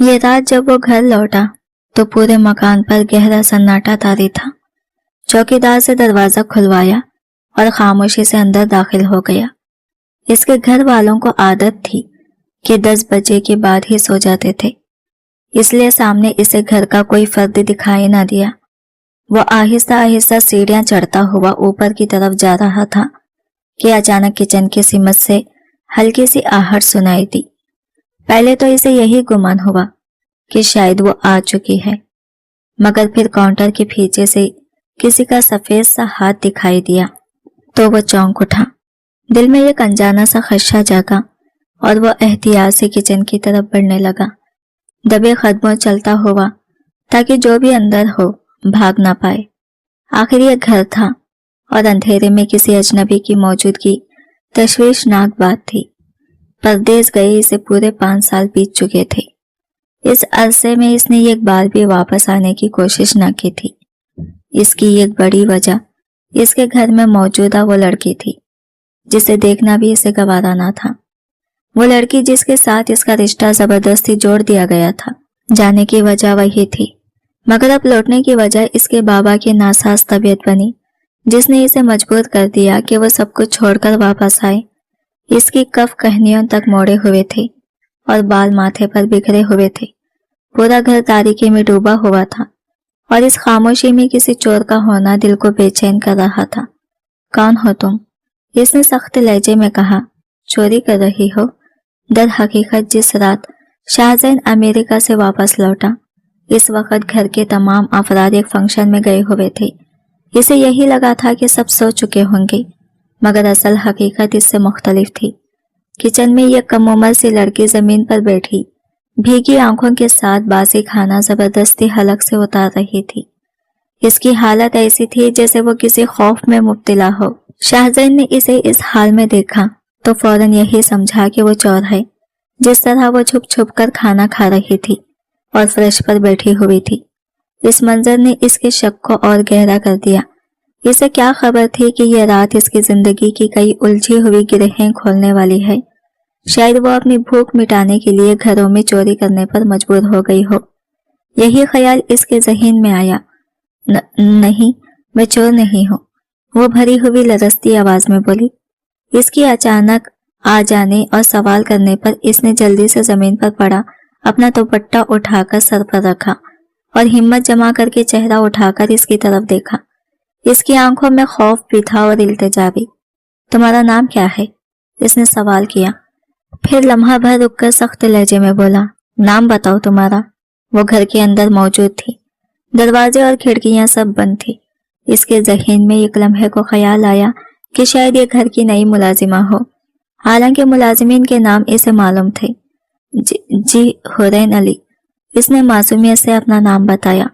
یہ رات جب وہ گھر لوٹا تو پورے مکان پر گہرا سناٹا طاری تھا۔ چوکیدار سے دروازہ کھلوایا اور خاموشی سے اندر داخل ہو گیا۔ اس کے گھر والوں کو عادت تھی کہ 10 بجے کے بعد ہی سو جاتے تھے، اس لیے سامنے اسے گھر کا کوئی فرد دکھائی نہ دیا۔ وہ آہستہ آہستہ سیڑھیاں چڑھتا ہوا اوپر کی طرف جا رہا تھا کہ اچانک کچن کی سمت سے ہلکی سی آہٹ سنائی دی۔ پہلے تو اسے یہی گمان ہوا کہ شاید وہ آ چکی ہے، مگر پھر کاؤنٹر کے پیچھے سے کسی کا سفید سا ہاتھ دکھائی دیا تو وہ چونک اٹھا۔ دل میں ایک انجانا سا خدشہ جاگا اور وہ احتیاط سے کچن کی طرف بڑھنے لگا، دبے قدموں چلتا ہوا تاکہ جو بھی اندر ہو بھاگ نہ پائے۔ آخر یہ گھر تھا اور اندھیرے میں کسی اجنبی کی موجودگی تشویشناک بات تھی۔ پردیس گئے اسے پورے 5 سال بیت چکے تھے۔ اس عرصے میں اس نے ایک بار بھی واپس آنے کی کوشش نہ کی تھی۔ اس کی ایک بڑی وجہ اس کے گھر میں موجودہ وہ لڑکی تھی جسے دیکھنا بھی اسے گوارا نہ تھا۔ وہ لڑکی جس کے ساتھ اس کا رشتہ زبردستی جوڑ دیا گیا تھا۔ جانے کی وجہ وہی تھی، مگر اب لوٹنے کی وجہ اس کے بابا کی ناساز طبیعت بنی، جس نے اسے مجبور کر دیا کہ وہ سب کچھ چھوڑ کر واپس آئے۔ اس کی کف کہنیوں تک موڑے ہوئے تھے اور بال ماتھے پر بکھرے ہوئے تھے۔ پورا گھر تاریکی میں ڈوبا ہوا تھا اور اس خاموشی میں کسی چور کا ہونا دل کو بے چین کر رہا تھا۔ کون ہو تم؟ اس نے سخت لہجے میں کہا۔ چوری کر رہی ہو؟ در حقیقت جس رات شاہزین امریکہ سے واپس لوٹا، اس وقت گھر کے تمام افراد ایک فنکشن میں گئے ہوئے تھے۔ اسے یہی لگا تھا کہ سب سو چکے ہوں گے، مگر اصل حقیقت اس سے مختلف تھی۔ کچن میں یہ کم عمر سی لڑکی زمین پر بیٹھی بھیگی آنکھوں کے ساتھ باسی کھانا زبردستی حلق سے اتار رہی تھی۔ اس کی حالت ایسی تھی جیسے وہ کسی خوف میں مبتلا ہو۔ شاہزین نے اسے اس حال میں دیکھا تو فوراً یہی سمجھا کہ وہ چور ہے۔ جس طرح وہ چھپ چھپ کر کھانا کھا رہی تھی اور فرش پر بیٹھی ہوئی تھی، اس منظر نے اس کے شک کو اور گہرا کر دیا۔ اسے کیا خبر تھی کہ یہ رات اس کی زندگی کی کئی الجھی ہوئی گرہیں کھولنے والی ہے۔ شاید وہ اپنی بھوک مٹانے کے لیے گھروں میں چوری کرنے پر مجبور ہو گئی ہو۔ یہی خیال اس کے ذہن میں آیا۔ نہیں، میں چور نہیں ہوں، وہ بھری ہوئی لرزتی آواز میں بولی۔ اس کی اچانک آ جانے اور سوال کرنے پر اس نے جلدی سے زمین پر پڑا اپنا دوپٹہ اٹھا کر سر پر رکھا اور ہمت جما کر کے چہرہ اٹھا کر اس کی طرف دیکھا۔ اس کی آنکھوں میں خوف بھی تھا اور التجا بھی۔ تمہارا نام کیا ہے؟ اس نے سوال کیا، پھر لمحہ بھر رک کر سخت لہجے میں بولا، نام بتاؤ تمہارا۔ وہ گھر کے اندر موجود تھی، دروازے اور کھڑکیاں سب بند تھی۔ اس کے ذہن میں ایک لمحے کو خیال آیا کہ شاید یہ گھر کی نئی ملازمہ ہو، حالانکہ ملازمین کے نام اسے معلوم تھے۔ جی حورین علی، اس نے معصومیت سے اپنا نام بتایا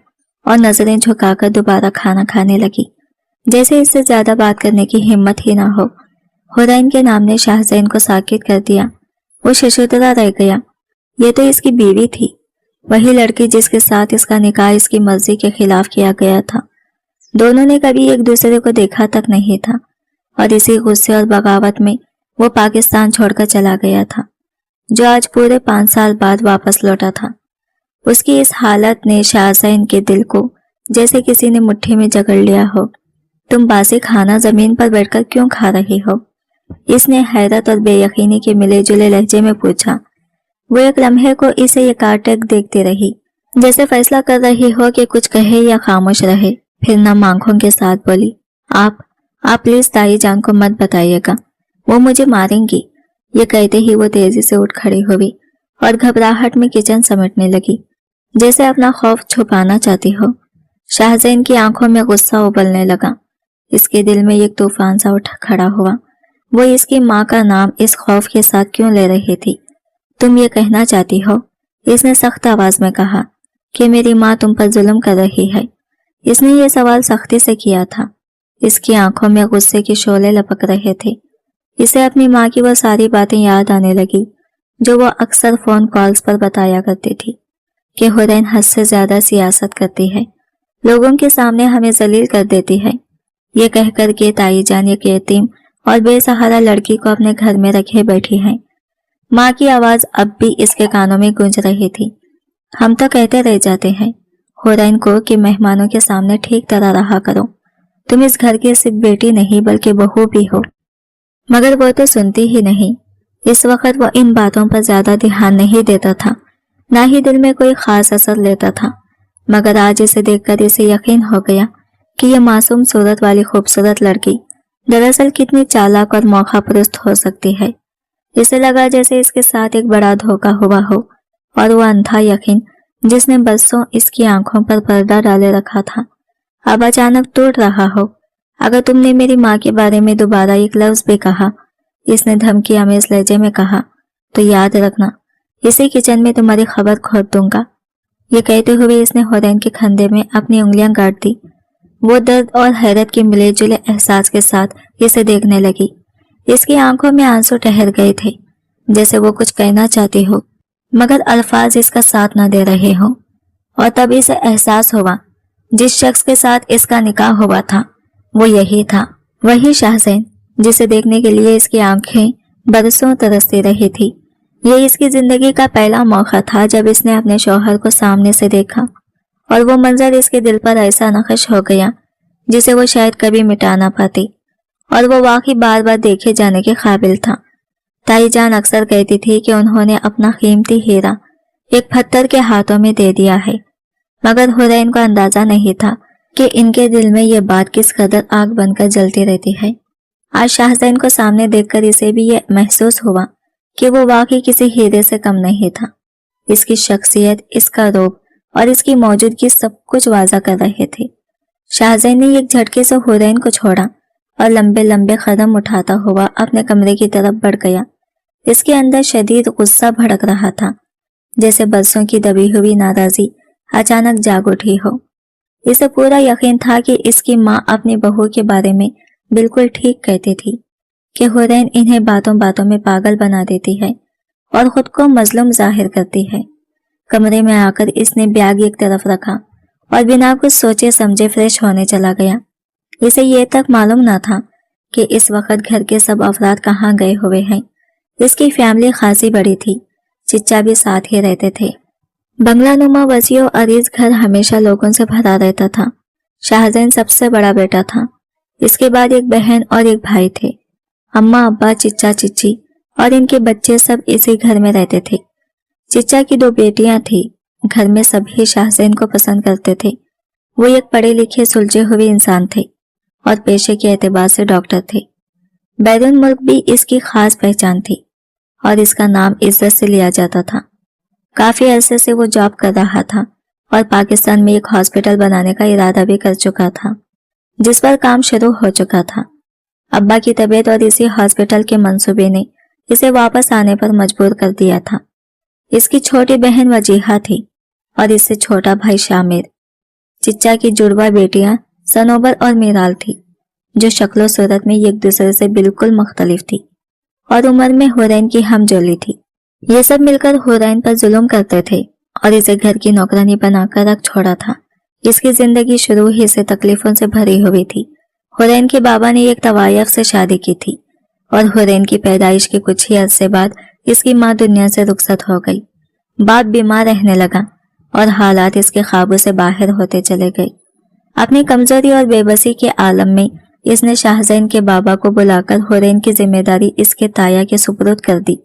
اور نظریں جھکا کر دوبارہ کھانا کھانے لگی، جیسے اس سے زیادہ بات کرنے کی ہمت ہی نہ ہو۔ حورین کے نام نے شاہزین کو ساکت کر دیا۔ وہ ششدرا رہ گیا۔ یہ تو اس کی بیوی تھی، وہی لڑکی جس کے ساتھ اس کا نکاح اس کی مرضی کے خلاف کیا گیا تھا۔ دونوں نے کبھی ایک دوسرے کو دیکھا تک نہیں تھا، اور اسی غصے اور بغاوت میں وہ پاکستان چھوڑ کر چلا گیا تھا، جو آج پورے 5 سال بعد واپس لوٹا تھا۔ اس کی اس حالت نے شاہزین کے دل کو جیسے کسی نے مٹھی میں جکڑ لیا ہو۔ تم باسی کھانا زمین پر بیٹھ کر کیوں کھا رہی ہو؟ اس نے حیرت اور بے یقینی کے ملے جلے لہجے میں پوچھا۔ وہ ایک لمحے کو اسے یکاٹک دیکھتی رہی، جیسے فیصلہ کر رہی ہو کہ کچھ کہے یا خاموش رہے، پھر نم آنکھوں کے ساتھ بولی، آپ پلیز تائی جان کو مت بتائیے گا، وہ مجھے ماریں گی۔ یہ کہتے ہی وہ تیزی سے اٹھ کھڑی ہوئی اور گھبراہٹ میں کچن سمیٹنے لگی، جیسے اپنا خوف چھپانا چاہتی ہو۔ شاہزین کی آنکھوں میں غصہ ابلنے لگا۔ اس کے دل میں ایک طوفان سا اٹھ کھڑا ہوا۔ وہ اس کی ماں کا نام اس خوف کے ساتھ کیوں لے رہی تھی؟ تم یہ کہنا چاہتی ہو، اس نے سخت آواز میں کہا، کہ میری ماں تم پر ظلم کر رہی ہے؟ اس نے یہ سوال سختی سے کیا تھا۔ اس کی آنکھوں میں غصے کے شعلے لپک رہے تھے۔ اسے اپنی ماں کی وہ ساری باتیں یاد آنے لگی جو وہ اکثر فون کالز پر بتایا کرتی تھی، کہ حورین حد سے زیادہ سیاست کرتی ہے، لوگوں کے سامنے ہمیں ذلیل کر دیتی ہے، یہ کہہ کر کے تائی جان ایک یتیم اور بے سہارا لڑکی کو اپنے گھر میں رکھے بیٹھی ہیں۔ ماں کی آواز اب بھی اس کے کانوں میں گونج رہی تھی۔ ہم تو کہتے رہ جاتے ہیں حورین کو کہ مہمانوں کے سامنے ٹھیک طرح رہا کرو، تم اس گھر کی صرف بیٹی نہیں بلکہ بہو بھی ہو، مگر وہ تو سنتی ہی نہیں۔ اس وقت وہ ان باتوں پر زیادہ دھیان نہیں دیتا تھا، نہ ہی دل میں کوئی خاص اثر لیتا تھا، مگر آج اسے دیکھ کر اسے یقین ہو گیا کہ یہ معصوم صورت والی خوبصورت لڑکی دراصل کتنی چالاک اور موقع پرست ہو سکتی ہے۔ اسے لگا جیسے اس کے ساتھ ایک بڑا دھوکہ ہوا ہو، اور وہ اندھا یقین جس نے برسوں اس کی آنکھوں پر پردہ ڈالے رکھا تھا اب اچانک ٹوٹ رہا ہو۔ اگر تم نے میری ماں کے بارے میں دوبارہ ایک لفظ بھی کہا، اس نے دھمکی آمیز لہجے میں کہا، تو یاد رکھنا اسی کچن میں تمہاری خبر کھود دوں گا۔ یہ کہتے ہوئے اس نے حورین کے کھندے میں اپنی انگلیاں گاڑ دی۔ وہ درد اور حیرت کے ملے جلے احساس کے ساتھ اسے دیکھنے لگی۔ اس کی آنکھوں میں آنسو ٹھہر گئے تھے، جیسے وہ کچھ کہنا چاہتی ہو مگر الفاظ اس کا ساتھ نہ دے رہے ہوں، اور تب اسے احساس ہوا جس شخص کے ساتھ اس کا نکاح ہوا تھا وہ یہی تھا، وہی شاہزین جسے دیکھنے کے لیے اس کی آنکھیں برسوں ترستی رہی تھی۔ یہ اس کی زندگی کا پہلا موقع تھا جب اس نے اپنے شوہر کو سامنے سے دیکھا، اور وہ منظر اس کے دل پر ایسا نقش ہو گیا جسے وہ شاید کبھی مٹا نہ پاتی، اور وہ واقعی بار بار دیکھے جانے کے قابل تھا۔ تائی جان اکثر کہتی تھی کہ انہوں نے اپنا قیمتی ہیرا ایک پتھر کے ہاتھوں میں دے دیا ہے، مگر حورین کو اندازہ نہیں تھا کہ ان کے دل میں یہ بات کس قدر آگ بن کر جلتی رہتی ہے۔ آج شاہزین کو سامنے دیکھ کر اسے بھی یہ محسوس ہوا کہ وہ واقعی کسی ہیرے سے کم نہیں تھا۔ اس کی شخصیت، اس کا روب اور اس کی موجودگی سب کچھ واضح کر رہے تھے۔ شاہزین نے ایک جھٹکے سے حورین کو چھوڑا اور لمبے لمبے قدم اٹھاتا ہوا اپنے کمرے کی طرف بڑھ گیا۔ اس کے اندر شدید غصہ بھڑک رہا تھا، جیسے برسوں کی دبی ہوئی ناراضی اچانک جاگ اٹھی ہو۔ اسے پورا یقین تھا کہ اس کی ماں اپنی بہو کے بارے میں بالکل ٹھیک کہتی تھی کہ حورین انہیں باتوں باتوں میں پاگل بنا دیتی ہے اور خود کو مظلوم ظاہر کرتی ہے۔ کمرے میں آ کر اس نے بیگ ایک طرف رکھا اور بنا کچھ سوچے سمجھے فریش ہونے چلا گیا۔ اسے یہ تک معلوم نہ تھا کہ اس وقت گھر کے سب افراد کہاں گئے ہوئے ہیں۔ اس کی فیملی خاصی بڑی تھی، چچا بھی ساتھ ہی رہتے تھے۔ بنگلہ نما وسیع و عریض گھر ہمیشہ لوگوں سے بھرا رہتا تھا۔ شاہزین سب سے بڑا بیٹا تھا، اس کے بعد ایک بہن اور ایک بھائی تھے۔ اماں ابا چچا چچی اور ان کے بچے سب اسی گھر میں رہتے تھے۔ چچا کی 2 بیٹیاں تھیں۔ گھر میں سبھی شاہزین کو پسند کرتے تھے۔ وہ ایک پڑھے لکھے سلجھے ہوئے انسان تھے اور پیشے کے اعتبار سے ڈاکٹر تھے۔ بیرون ملک بھی اس کی خاص پہچان تھی اور اس کا نام عزت سے لیا جاتا تھا۔ کافی عرصے سے وہ جاب کر رہا تھا اور پاکستان میں ایک ہاسپٹل بنانے کا ارادہ بھی کر چکا تھا، جس پر کام شروع ہو چکا تھا۔ ابا کی طبیعت اور اسی ہاسپٹل کے منصوبے نے اسے واپس آنے پر مجبور کر دیا تھا۔ اس کی چھوٹی بہن وجیحہ تھی اور اس سے چھوٹا بھائی شامر۔ چچا کی جڑواں بیٹیاں سنوبر اور میرال تھی، جو شکل و صورت میں ایک دوسرے سے بالکل مختلف تھی اور عمر میں حورین کی ہم جولی تھی۔ یہ سب مل کر حورین پر ظلم کرتے تھے اور اسے گھر کی نوکرانی بنا کر رکھ چھوڑا تھا۔ اس کی زندگی شروع ہی سے تکلیفوں سے بھری ہوئی تھی۔ حورین کے بابا نے ایک طوائف سے شادی کی تھی اور حورین کی پیدائش کے کچھ ہی عرصے بعد اس کی ماں دنیا سے رخصت ہو گئی۔ باپ بیمار رہنے لگا اور حالات اس کے قابو سے باہر ہوتے چلے گئے۔ اپنی کمزوری اور بے بسی کے عالم میں اس نے شاہزین کے بابا کو بلا کر حورین کی ذمہ داری اس کے تایا کے سپرد کر دی۔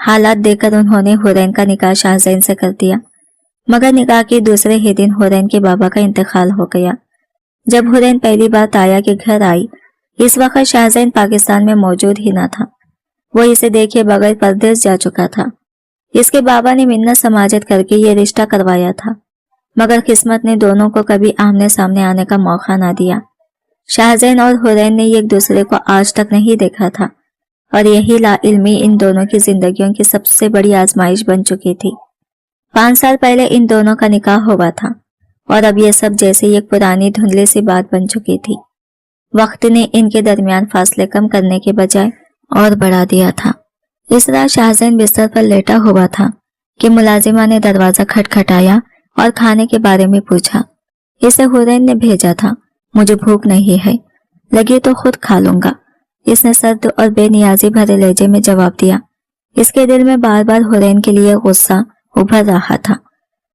حالات دیکھ کر انہوں نے حورین کا نکاح شاہزین سے کر دیا، مگر نکاح کے دوسرے ہی دن حورین کے بابا کا انتقال ہو گیا۔ جب حورین پہلی بار تایا کے گھر آئی، اس وقت شاہزین پاکستان میں موجود ہی نہ تھا۔ وہ اسے دیکھے بغیر پردیس جا چکا تھا۔ اس کے بابا نے منت سماجت کر کے یہ رشتہ کروایا تھا، مگر قسمت نے دونوں کو کبھی آمنے سامنے آنے کا موقع نہ دیا۔ شاہزین اور حورین نے ایک دوسرے کو آج تک نہیں دیکھا تھا، اور یہی لا علمی ان دونوں کی زندگیوں کی سب سے بڑی آزمائش بن چکی تھی۔ 5 سال پہلے ان دونوں کا نکاح ہوا تھا، اور اب یہ سب جیسے ایک پرانی دھندلی سی بات بن چکی تھی۔ وقت نے ان کے درمیان فاصلے کم کرنے کے بجائے اور بڑھا دیا تھا۔ اس رات شاہزین بستر پر لیٹا ہوا تھا کہ ملازمہ نے دروازہ کھٹکھٹایا اور کھانے کے بارے میں پوچھا۔ اسے حورین نے بھیجا تھا۔ مجھے بھوک نہیں ہے، لگی تو خود کھا لوں گا، اس نے سرد اور بے نیازی بھرے لہجے میں جواب دیا۔ اس کے دل میں بار بار حورین کے لیے غصہ ابھر رہا تھا،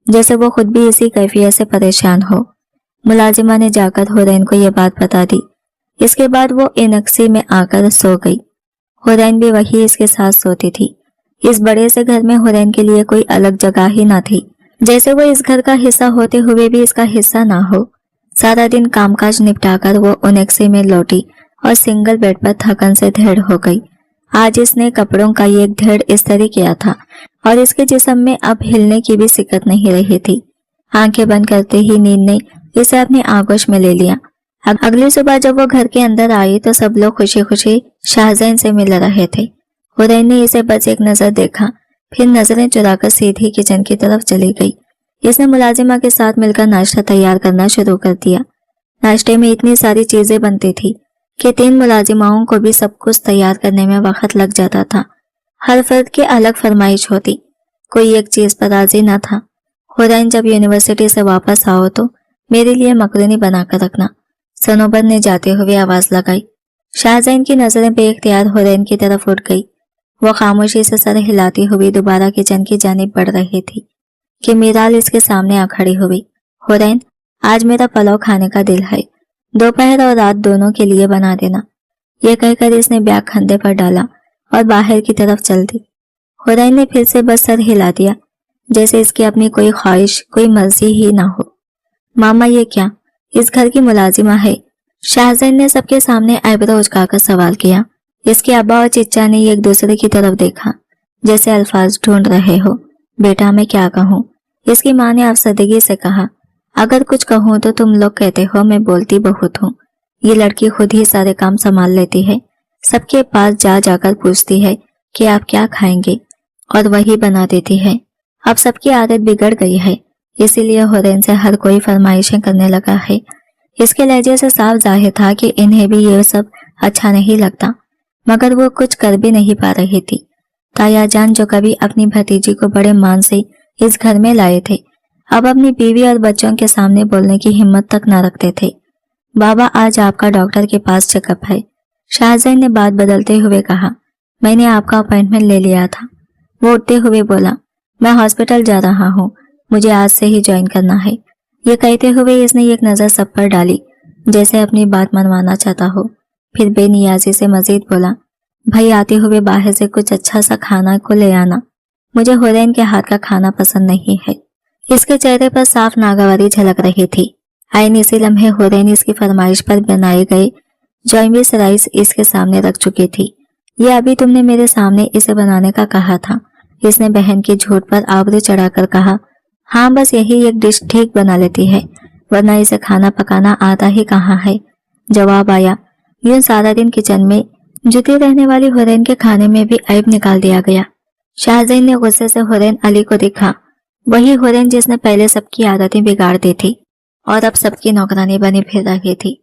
जैसे वो खुद भी इसी कैफियत से परेशान हो। मुलाजिमा ने जाकर हुरैन को ये बात बता दी। इसके बाद वो इनक्सी में आकर सो गई। हुरैन भी वही इसके साथ सोती थी। इस बड़े से घर में हुरैन के लिए कोई अलग जगह ही ना थी, जैसे वो इस घर का हिस्सा होते हुए भी इसका हिस्सा ना हो। सारा दिन कामकाज निपटाकर वो इनक्सी में लौटी और सिंगल बेड पर थकन से ढेर हो गई। आज इसने कपड़ों का ये एक ढेर इस्त्री किया था और इसके जिस्म में अब हिलने की भी सिकत नहीं रही थी। आंखें बंद करते ही नींद ने इसे अपनी आगोश में ले लिया। अगली सुबह जब वो घर के अंदर आई तो सब लोग खुशी खुशी शाहजैन से मिल रहे थे। हुरैन ने इसे बस एक नजर देखा, फिर नजरें चुराकर सीधी किचन की तरफ चली गई। इसने मुलाजिमा के साथ मिलकर नाश्ता तैयार करना शुरू कर दिया। नाश्ते में इतनी सारी चीजें बनती थी कि 3 मुलाजिमाओं को भी सब कुछ तैयार करने में वक्त लग जाता था। हर फर्द की अलग फरमाइश होती, कोई एक चीज पर राजी न था। हुरैन जब यूनिवर्सिटी से वापस आओ तो मेरे लिए मकरोनी बनाकर रखना, सनोबर ने जाते हुए आवाज लगाई। शाहजैन की नजरें बेख्तियार हुरैन की तरफ उठ गई। वो खामोशी से सर हिलाती हुई दोबारा किचन की जानिब बढ़ रही थी कि मीराल इसके सामने आ खड़ी हुई। हुरैन, आज मेरा पुलाव खाने का दिल है, दोपहर और रात दोनों के लिए बना देना। ये कहकर इसने बैग कंधे पर डाला और बाहर की तरफ चल दी। हुरैन ने फिर से बस सर हिला दिया, जैसे इसकी अपनी कोई ख्वाहिश, कोई मर्जी ही ना हो। मामा, ये क्या, इस घर की मुलाजिमा है? शाहजैन ने सबके सामने आईब्रो उचकाकर सवाल किया। इसके अब्बा और चिच्चा ने एक दूसरे की तरफ देखा, जैसे अल्फाज ढूंढ रहे हो। बेटा, मैं क्या कहूँ? इसकी माँ ने अफसरदगी से कहा। अगर कुछ कहूँ तो तुम लोग कहते हो मैं बोलती बहुत हूँ। ये लड़की खुद ही सारे काम संभाल लेती है, सबके पास जा जाकर पूछती है कि आप क्या खाएंगे और वही बना देती है। अब सबकी आदत बिगड़ गई है, इसीलिए हुरैन से हर कोई फरमाइशें करने लगा है। इसके लहजे से साफ जाहिर था कि इन्हें भी ये सब अच्छा नहीं लगता, मगर वो कुछ कर भी नहीं पा रही थी। ताया जान, जो कभी अपनी भतीजी को बड़े मान से इस घर में लाए थे, अब अपनी बीवी और बच्चों के सामने बोलने की हिम्मत तक न रखते थे। बाबा, आज आपका डॉक्टर के पास चेकअप है, शाहजैन ने बात बदलते हुए कहा। मैंने आपका अपॉइंटमेंट ले लिया था। वो उठते हुए बोला, मैं हॉस्पिटल जा रहा हूँ, मुझे आज से ही ज्वाइन करना है। ये कहते हुए इसने एक नजर सब पर डाली, जैसे अपनी बात मनवाना चाहता हो। फिर बेनियाजी से मजीद बोला, भाई आते हुए बाहर से कुछ अच्छा सा खाना को ले आना, मुझे हुरैन के हाथ का खाना पसंद नहीं है। इसके चेहरे पर साफ नागवारी झलक रही थी। आइन इसी लम्हे हुरैन इसकी फरमाइश पर बनाए गए जॉइमिस राइस इसके सामने रख चुकी थी। ये अभी तुमने मेरे सामने इसे बनाने का कहा था, इसने बहन की झूठ पर आबरू चढ़ाकर कहा। हाँ, बस यही एक डिश ठीक बना लेती है, वरना इसे खाना पकाना आता ही कहाँ है, जवाब आया। यूं सारा दिन किचन में जुटी रहने वाली हुरैन के खाने में भी ऐब निकाल दिया गया। शाहजैन ने गुस्से से हुरैन अली को देखा, वही हुरैन जिसने पहले सबकी आदतें बिगाड़ दी थी और अब सबकी नौकरानी बनी फिर रही थी।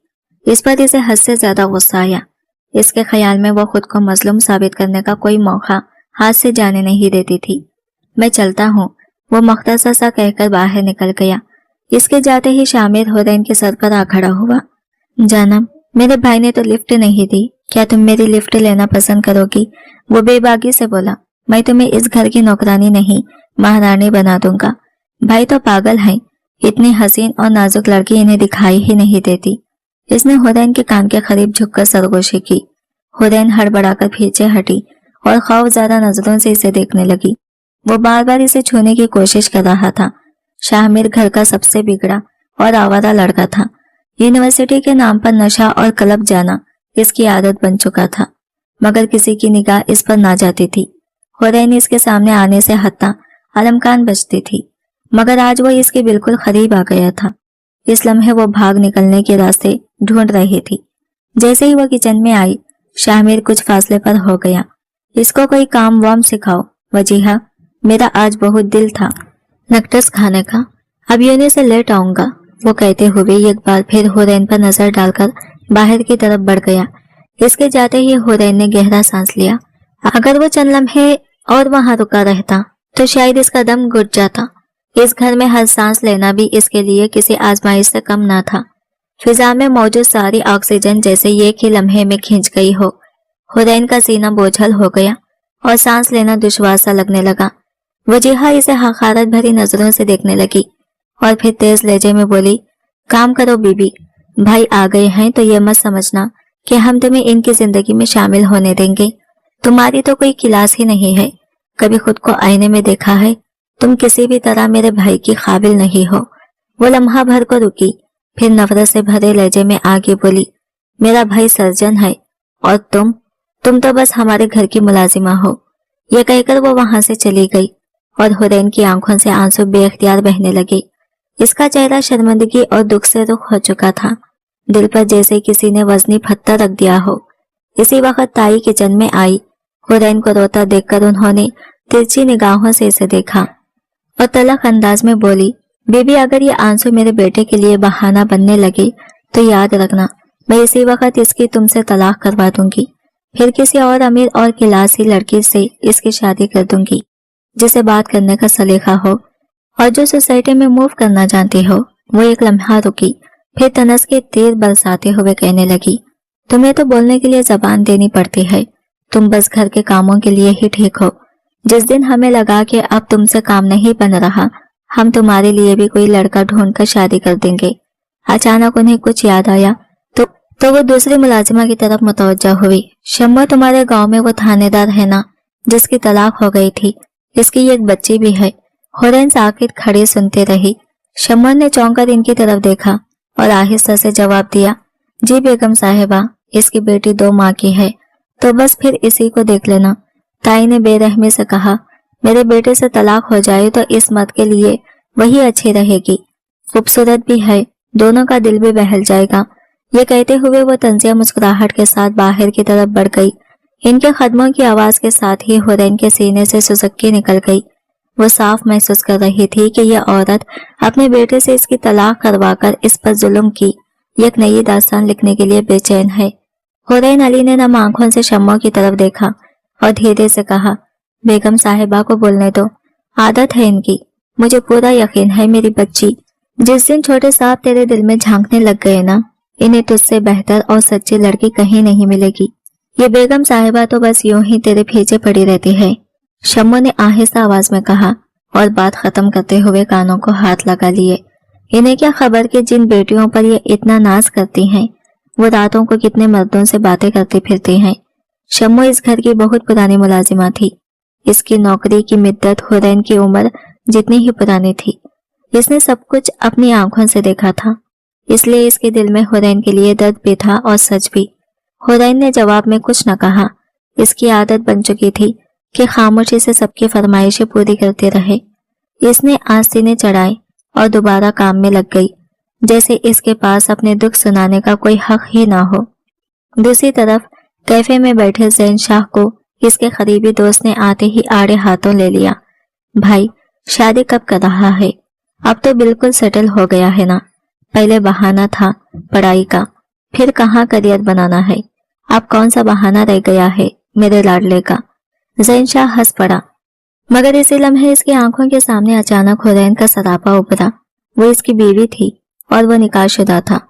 इस पर इसे हद से ज्यादा गुस्सा आया। इसके ख्याल में वो खुद को मजलूम साबित करने का कोई मौका हाथ से जाने नहीं देती थी। मैं चलता हूँ, वो मुख्तसर सा कहकर बाहर निकल गया। इसके जाते ही शामिर हुरैन के सर पर आ खड़ा हुआ। जानम, मेरे भाई ने तो लिफ्ट नहीं दी, क्या तुम मेरी लिफ्ट लेना पसंद करोगी? वो बेबाकी से बोला। मैं तुम्हें इस घर की नौकरानी नहीं, महारानी बना दूंगा। भाई तो पागल हैं, इतनी हसीन और नाजुक लड़की इन्हें दिखाई ही नहीं देती। इसने हुरैन के कान के करीब झुककर सरगोशी की। हुरैन हड़बड़ाकर पीछे हटी और खौफज़दा नजरों से इसे देखने लगी। वो बार बार इसे छूने की कोशिश कर रहा था। शामिर घर का सबसे बिगड़ा और आवारा लड़का था। यूनिवर्सिटी के नाम पर नशा और क्लब जाना इसकी आदत बन चुका था, मगर किसी की निगाह इस पर ना जाती थी। हुरैन इसके सामने आने से हत्ता अलमकान बचती थी, मगर आज वो इसके बिल्कुल करीब आ गया था। इस लम्हे वो भाग निकलने के रास्ते ढूंढ रही थी। जैसे ही वो किचन में आई, शामिर कुछ फासले पर हो गया। इसको कोई काम वाम सिखाओ वजीहा, मेरा आज बहुत दिल था नकटस खाने का, अब यूनी से लेट आऊंगा, वो कहते हुए एक बार फिर हुरैन पर नजर डालकर बाहर की तरफ बढ़ गया। इसके जाते ही हुरैन ने गहरा सांस लिया। अगर वो चंद लम्हे और वहां रुका रहता तो शायद इसका दम घुट जाता। इस घर में हर सांस लेना भी इसके लिए किसी आजमाइश से कम ना था। फिजा में मौजूद सारी ऑक्सीजन जैसे एक ही लम्हे में खींच गई हो। हुरैन का सीना बोझल हो गया और सांस लेना दुश्वार सा लगने लगा। वजीहा इसे हकारत भरी नजरों से देखने लगी और फिर तेज लहजे में बोली, काम करो बीबी, भाई आ गए हैं तो ये मत समझना कि हम तुम्हें इनकी जिंदगी में शामिल होने देंगे। तुम्हारी तो कोई क्लास ही नहीं है, कभी खुद को आईने में देखा है? तुम किसी भी तरह मेरे भाई की काबिल नहीं हो। वो लम्हा भर को रुकी, फिर नफरत से भरे लहजे में आगे बोली, मेरा भाई सर्जन है और तुम तो बस हमारे घर की मुलाजिमा हो। ये कहकर वो वहां से चली गई और हुरैन की आंखों से आंसू बेख्तियार बहने लगे। इसका चेहरा शर्मिंदगी और दुख से रुख हो चुका था, दिल पर जैसे किसी ने वजनी पत्थर रख दिया हो। इसी वक्त ताई किचन में आई। हुरैन को रोता देखकर उन्होंने तिरछी निगाहों से इसे देखा और तलख अंदाज में बोली, बीबी अगर ये आंसू मेरे बेटे के लिए बहाना बनने लगे तो याद रखना, मैं इसी वक्त इसकी तुमसे तलाक करवा दूंगी, फिर किसी और अमीर और किलासी लड़की से इसकी शादी कर दूंगी जिसे बात करने का सलीका हो और जो सोसाइटी में मूव करना जानती हो। वो एक लम्हा रुकी, फिर तनस के तीर बरसाते हुए कहने लगी, तुम्हें तो बोलने के लिए जबान देनी पड़ती है, तुम बस घर के कामों के लिए ही ठीक हो। जिस दिन हमें लगा कि अब तुमसे काम नहीं बन रहा, हम तुम्हारे लिए भी कोई लड़का ढूंढ कर शादी कर देंगे। अचानक उन्हें कुछ याद आया तो वो दूसरी मुलाजिमा की तरफ मुतवज्जा हुई। शम्मा, तुम्हारे गांव में वो थानेदार है ना जिसकी तलाक हो गई थी, इसकी एक बच्ची भी है। हुरैन साकित खड़ी सुनते रही। शम्मा ने चौंक कर इनकी तरफ देखा और आहिस्ता से जवाब दिया, जी बेगम साहिबा, इसकी बेटी 2 माह की है, तो बस फिर इसी को देख लेना। ताई ने बेरहमी से कहा, मेरे बेटे से तलाक हो जाए तो इस मत के लिए वही अच्छी रहेगी, खूबसूरत भी है, दोनों का दिल भी बहल जाएगा। ये कहते हुए वो तंजिया मुस्कुराहट के साथ बाहर की तरफ बढ़ गई। इनके कदमों की आवाज के साथ ही हुरैन के सीने से सुसक्की निकल गई। वो साफ महसूस कर रही थी कि यह औरत अपने बेटे से इसकी तलाक करवाकर इस पर जुल्म की एक नई दास्तान लिखने के लिए बेचैन है। हुरैन अली ने नम आंखों से शम्मा की तरफ देखा और धीरे से कहा, बेगम साहिबा को बोलने दो, आदत है इनकी, मुझे पूरा यकीन है मेरी बच्ची, जिस दिन छोटे साहब तेरे दिल में झांकने लग गए ना, इन्हें तुझसे बेहतर और सच्ची लड़की कहीं नहीं मिलेगी। ये बेगम साहिबा तो बस यूं ही तेरे पीछे पड़ी रहती है, शम्मा ने आहिस्ता आवाज में कहा और बात खत्म करते हुए कानों को हाथ लगा लिए। इन्हें क्या खबर कि जिन बेटियों पर ये इतना नाज करती हैं, वो रातों को कितने मर्दों से बातें करती फिरती हैं। शम्मा इस घर की बहुत पुरानी मुलाजिमा थी। इसकी नौकरी की मिद्दत हुरैन की उम्र जितनी ही पुरानी थी। इसने सब कुछ अपनी आंखों से देखा था, इसलिए इसके दिल में हुरैन के लिए दर्द भी था और सच भी। हुरैन ने जवाब में कुछ न कहा। इसकी आदत बन चुकी थी कि खामोशी से सबकी फरमाइशें पूरी करते रहे। इसने आस्तीने चढ़ाए और दोबारा काम में लग गई, जैसे इसके पास अपने दुख सुनाने का कोई हक ही ना हो। दूसरी तरफ कैफे में बैठे ज़ैन शाह को इसके करीबी दोस्त ने आते ही आड़े हाथों ले लिया। भाई, शादी कब कर रहा है? अब तो बिल्कुल सेटल हो गया है ना? पहले बहाना था पढ़ाई का, फिर कहाँ करियर बनाना है, अब कौन सा बहाना रह गया है मेरे लाडले का? ज़ैन शाह हंस पड़ा, मगर इसी लम्हे इसकी आंखों के सामने अचानक हुरैन का सरापा उभरा। वो इसकी बीवी थी और वो निकाहशुदा था।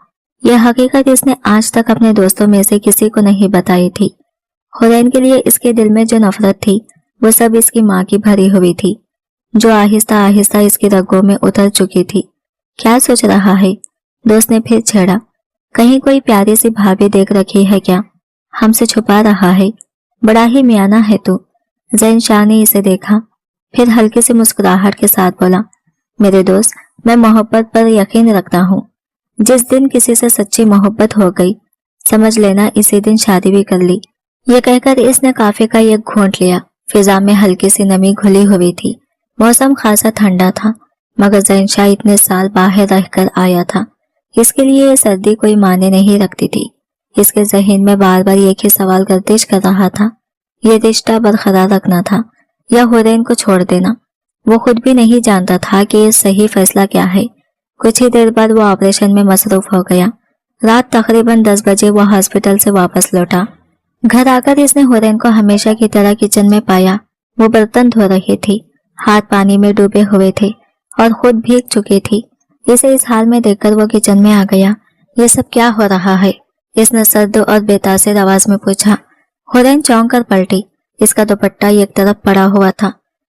यह हकीकत इसने आज तक अपने दोस्तों में से किसी को नहीं बताई थी। हुरैन के लिए इसके दिल में जो नफरत थी, वो सब इसकी माँ की भरी हुई थी, जो आहिस्ता आहिस्ता इसकी रगों में उतर चुकी थी। क्या सोच रहा है? दोस्त ने फिर छेड़ा, कहीं कोई प्यारी सी भाभी देख रखी है क्या? हमसे छुपा रहा है? बड़ा ही मियाना है तू। ज़ैन शाह ने इसे देखा, फिर हल्की सी मुस्कुराहट के साथ बोला, मेरे दोस्त, मैं मोहब्बत पर यकीन रखता हूँ। जिस दिन किसी से सच्ची मोहब्बत हो गई, समझ लेना इसी दिन शादी भी कर ली। ये कहकर इसने काफे का एक घूंट लिया। फिजा में हल्की सी नमी घुली हुई थी। मौसम खासा ठंडा था, मगर ज़ैन शाह इतने साल बाहर रहकर आया था, इसके लिए ये सर्दी कोई मायने नहीं रखती थी। इसके जहन में बार बार एक ही सवाल गर्दिश कर रहा था, ये रिश्ता बरकरार रखना था या हुरैन को छोड़ देना। वो खुद भी नहीं जानता था कि ये सही फैसला क्या है। कुछ ही देर बाद वो ऑपरेशन में मसरूफ हो गया। रात तकरीबन 10 बजे वो हॉस्पिटल से वापस लौटा। घर आकर इसने हुरैन को हमेशा की तरह किचन में पाया। वो बर्तन धो रही थी, हाथ पानी में डूबे हुए थे और खुद भीग चुकी थी। इसे इस हाल में देखकर वो किचन में आ गया। ये सब क्या हो रहा है? इसने सर्द और बेतासिर आवाज में पूछा। हुरैन चौंक कर पलटी। इसका दुपट्टा एक तरफ पड़ा हुआ था,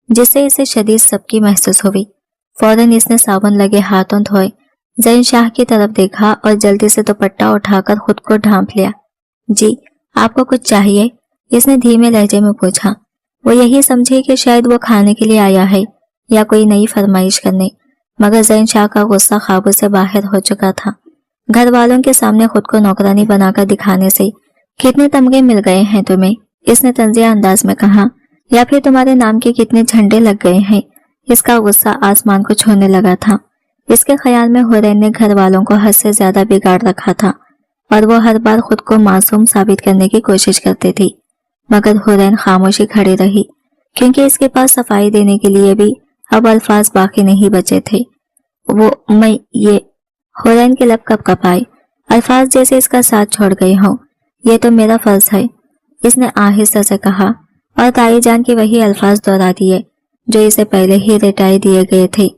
जिससे इसे शदीद सबकी महसूस हुई। फौरन इसने साबुन लगे हाथों धोए, ज़ैन शाह की तरफ देखा और जल्दी से दुपट्टा उठाकर खुद को ढांप लिया। जी, आपको कुछ चाहिए? इसने धीमे लहजे में पूछा। वो यही समझी कि शायद वो खाने के लिए आया है या कोई नई फरमाइश करने, मगर ज़ैन शाह का गुस्सा काबू से बाहर हो चुका था। घर वालों के सामने खुद को नौकरानी बनाकर दिखाने से कितने तमगे मिल गए हैं तुम्हें? इसने तंजिया अंदाज में कहा। या फिर तुम्हारे नाम के कितने झंडे लग गए हैं? इसका गुस्सा आसमान को छूने लगा था। इसके ख्याल में हुरैन ने घर वालों को हद से ज्यादा बिगाड़ रखा था और वो हर बार खुद को मासूम साबित करने की कोशिश करती थी, मगर हुरैन खामोशी खड़ी रही, क्योंकि इसके पास सफाई देने के लिए भी अब अल्फाज बाकी नहीं बचे थे। वो मैं ये हुरैन के लब कप कपाए, अल्फाज जैसे इसका साथ छोड़ गई हो। ये तो मेरा फर्ज है, इसने आहिस्ता से कहा और ताई जान के वही अल्फाज दोहरा दिए जो इसे पहले ही रिटाई दिए गए थे।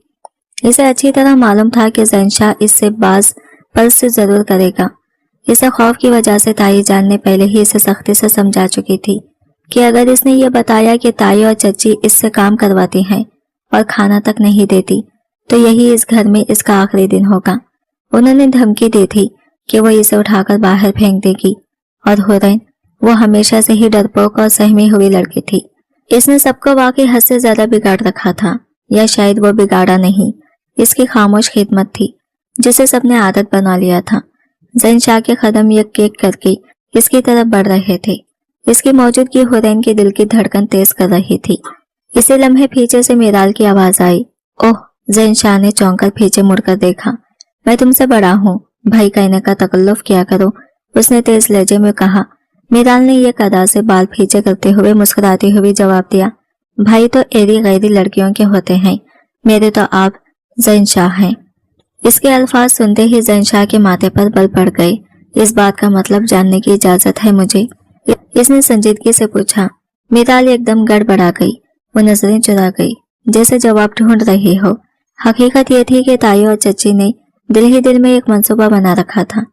इसे अच्छी तरह मालूम था कि ज़ैन शाह इससे बाज पल से जरूर करेगा। इसे खौफ की वजह से ताई जान ने पहले ही इसे सख्ती से समझा चुकी थी कि अगर इसने ये बताया कि ताई और चच्ची इससे काम करवाती हैं और खाना तक नहीं देती, तो यही इस घर में इसका आखिरी दिन होगा। उन्होंने धमकी दी थी कि वो इसे उठाकर बाहर फेंक देगी, और हुरैन वो हमेशा से ही डरपोक और सहमी हुई लड़की थी। इसने सबको वाकई हद से ज्यादा बिगाड़ रखा था, या शायद वो बिगाड़ा नहीं, इसकी खामोश खिदमत थी जिसे सबने आदत बना लिया था। ज़ैन शाह के कदम एक एक करके इसकी तरफ बढ़ रहे थे। इसकी मौजूदगी हुरैन के दिल की धड़कन तेज कर रही थी। इसी लम्हे पीछे से मीराल की आवाज आई। ओह! ज़ैन शाह ने चौंक कर पीछे मुड़कर देखा। मैं तुमसे बड़ा हूँ, भाई कहने का तकल्लुफ किया करो, उसने तेज लहजे में कहा। मीराल ने यह अदा से बाल पीछे करते हुए मुस्कुराती हुई जवाब दिया, भाई तो एरी गैरी लड़कियों के होते हैं, मेरे तो आप ज़ैन शाह हैं। इसके अल्फाज सुनते ही ज़ैन शाह के माथे पर बल पड़ गए। इस बात का मतलब जानने की इजाजत है मुझे? इसने संजीदगी से पूछा। मीराल एकदम गड़बड़ा गई, वो नजरें चुरा गई जैसे जवाब ढूंढ रही हो। हकीकत यह थी कि ताई और चच्ची ने दिल ही दिल में एक मंसूबा बना रखा था।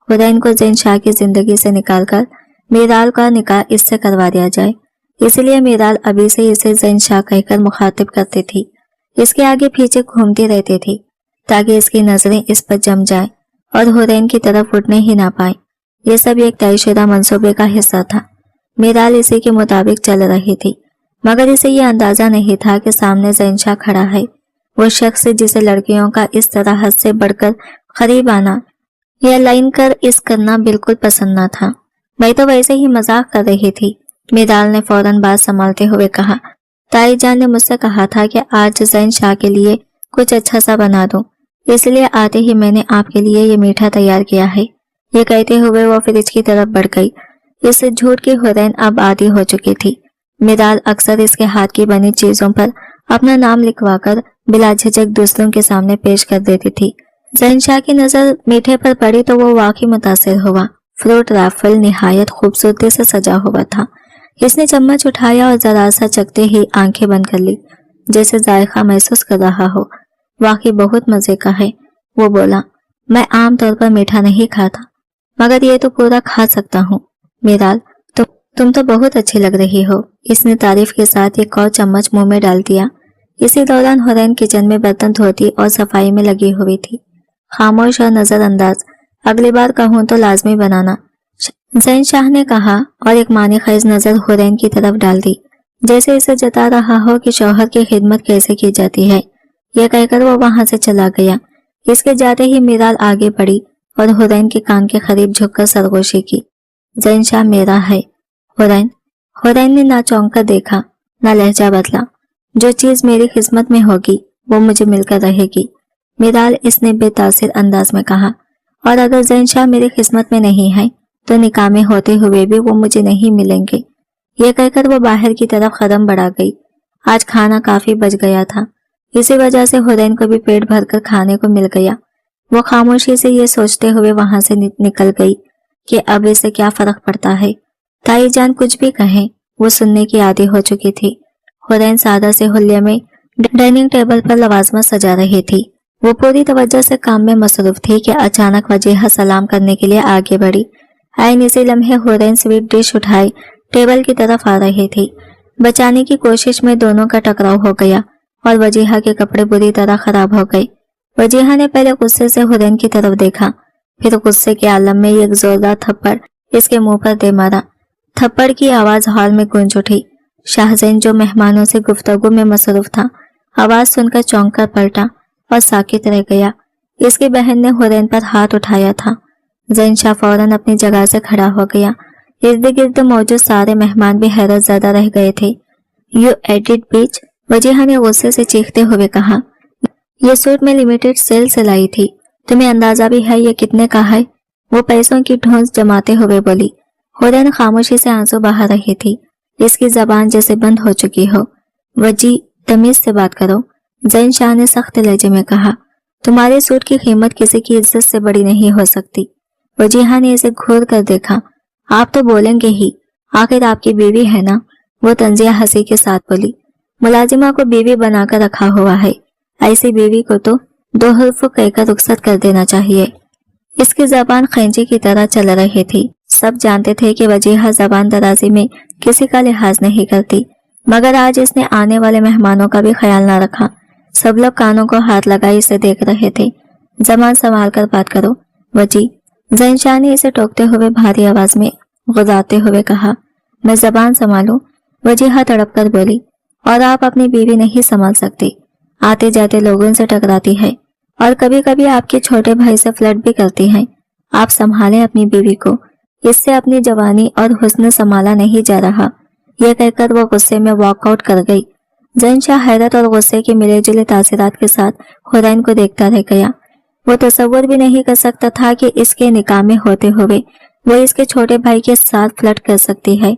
हुरैन को ज़ैन शाह की जिंदगी से निकालकर मीराल का निकाह इससे करवा दिया जाए, इसलिए मीराल अभी से इसे ज़ैन शाह कहकर मुखातिब करती थी। इसके आगे पीछे घूमती रहती थी ताकि इसकी नजरें इस पर जम जाए और हुरैन की तरफ उठने ही ना पाए। ये सब एक तयशुदा मंसूबे का हिस्सा था। मीराल इसी के मुताबिक चल रही थी, मगर इसे ये अंदाजा नहीं था कि सामने ज़ैन शाह खड़ा है, वो शख्स जिसे लड़कियों का इस तरह हद से बढ़कर करीब आना या लाइन कर इस करना बिल्कुल पसंद न था। मैं तो वैसे ही मजाक कर रही थी, मीराल ने फौरन बात संभालते हुए कहा। ताई जान ने मुझसे कहा था कि आज ज़ैन शाह के लिए कुछ अच्छा सा बना दूं, इसलिए आते ही मैंने आपके लिए ये मीठा तैयार किया है। ये कहते हुए वो फ्रिज की तरफ बढ़ गई। इस झूठ की हुरैन अब आदी हो चुकी थी। मीराल अक्सर इसके हाथ की बनी चीजों पर अपना नाम लिखवाकर बिला झिझक दूसरों के सामने पेश कर देती थी। ज़ैन शाह की नजर मीठे पर पड़ी तो वो वाकई मुतासिर हुआ। फ्रूट राफल निहायत खूबसूरती से सजा हुआ था। इसने चम्मच उठाया और जरा सा चखते ही आंखें बंद कर ली, जैसे जायका महसूस कर रहा हो। वाकई बहुत मजे का है, वो बोला। मैं आमतौर पर मीठा नहीं खाता, मगर ये तो पूरा खा सकता हूँ। मीराल, तुम तो बहुत अच्छी लग रही हो, इसने तारीफ के साथ एक और चम्मच मुंह में डाल दिया। इसी दौरान हुरैन किचन में बर्तन धोती और सफाई में लगी हुई थी, खामोश और नजरअंदाज। अगली बार कहूँ तो लाजमी बनाना, ज़ैन शाह ने कहा और एक मानी खैज नजर हुरैन की तरफ डाल दी, जैसे इसे जता रहा हो कि शौहर की खिदमत कैसे की जाती है। यह कहकर वो वहां से चला गया। इसके जाते ही मीराल आगे बढ़ी और हुरैन के कान के करीब झुककर सरगोशी की। ज़ैन शाह मेरा है। हुरैन ने ना चौंक कर देखा, ना लहजा बदला। जो चीज मेरी खिदमत में होगी वो मुझे मिलकर रहेगी, मीराल इसने बेतासिर अंदाज में कहा। और अगर ज़ैन शाह मेरी खिदमत में नहीं है तो निकाह में होते हुए भी वो मुझे नहीं मिलेंगे। ये कहकर वो बाहर की तरफ कदम बढ़ा गई। आज खाना काफी बच गया था, इसी वजह से हुरैन को भी पेट भरकर खाने को मिल गया। वो खामोशी से ये सोचते हुए वहां से निकल गई कि अब इसे क्या फर्क पड़ता है, ताई जान कुछ भी कहें, वो सुनने की आदी हो चुकी थी। हुरैन सादा से हुलिया में डाइनिंग टेबल पर लवाजमा सजा रही थी। वो पूरी तवज्जो से काम में मसरूफ थी कि अचानक वजीहा सलाम करने के लिए आगे बढ़ी। आइन इसी लम्हे हुरैन स्वीट डिश उठाए टेबल की तरफ आ रही थी। बचाने की कोशिश में दोनों का टकराव हो गया और वजीहा के कपड़े बुरी तरह खराब हो गए। वजीहा ने पहले गुस्से से हुरैन की तरफ देखा, फिर गुस्से के आलम में एक जोरदार थप्पड़ इसके मुंह पर दे मारा। थप्पड़ की आवाज हॉल में गूंज उठी। शाहजैन जो मेहमानों से गुफ्तगू में मसरूफ था, आवाज सुनकर चौंक कर पलटा और साकित रह गया। इसकी बहन ने हुरैन पर हाथ उठाया था। ज़ैन शाह फौरन अपनी जगह से खड़ा हो गया। इर्द गिर्द मौजूद सारे मेहमान भी हैरत ज़दा रह गए थे। यू एडिड बीच, वजीहा ने गुस्से से चीखते हुए कहा, ये सूट में लिमिटेड सेल से लाई थी, तुम्हें अंदाजा भी है ये कितने का है? वो पैसों की ढूंढ जमाते हुए बोली। हुरैन खामोशी से आंसू बहा रही थी, इसकी जबान जैसे बंद हो चुकी हो। वजी, तमीज से बात करो, ज़ैन शाह ने सख्त लहजे में कहा। तुम्हारे सूट की कीमत किसी की इज्जत से बड़ी नहीं हो सकती। वजीहा ने इसे घूर कर देखा। आप तो बोलेंगे ही, आखिर आपकी बीवी है ना? वो तंजिया हंसी के साथ बोली। मुलाजिमा को बीवी बनाकर रखा हुआ है, ऐसी बीवी को तो दो हर्फ कहकर रुखसत कर देना चाहिए। इसकी जबान खैंची की तरह चल रही थी। सब जानते थे कि वजीहा जबान दराजी में किसी का लिहाज नहीं करती, मगर आज इसने आने वाले मेहमानों का भी ख्याल न रखा। सब लोग कानों को हाथ लगाए इसे देख रहे थे। जबान संभाल कर बात करो वजी, ज़ैन शाह ने इसे टोकते हुए भारी आवाज में गुजारते हुए कहा। मैं जबान संभालूं? वजीहा तड़प कर बोली। और आप अपनी बीवी नहीं संभाल सकती, आते जाते लोगों से टकराती है और कभी कभी आपके छोटे भाई से फ्लर्ट भी करती हैं। आप संभालें अपनी बीवी को, इससे अपनी जवानी और हुस्न संभाला नहीं जा रहा। यह कहकर वो गुस्से में वॉकआउट कर गई। ज़ैन शाह हैरत और गुस्से के मिले जुले तासीरात के साथ हुरैन को देखता रह गया। वो तसव्वुर भी नहीं कर सकता था कि इसके निकाह में होते हुए वो इसके छोटे भाई के साथ फ्लर्ट कर सकती है।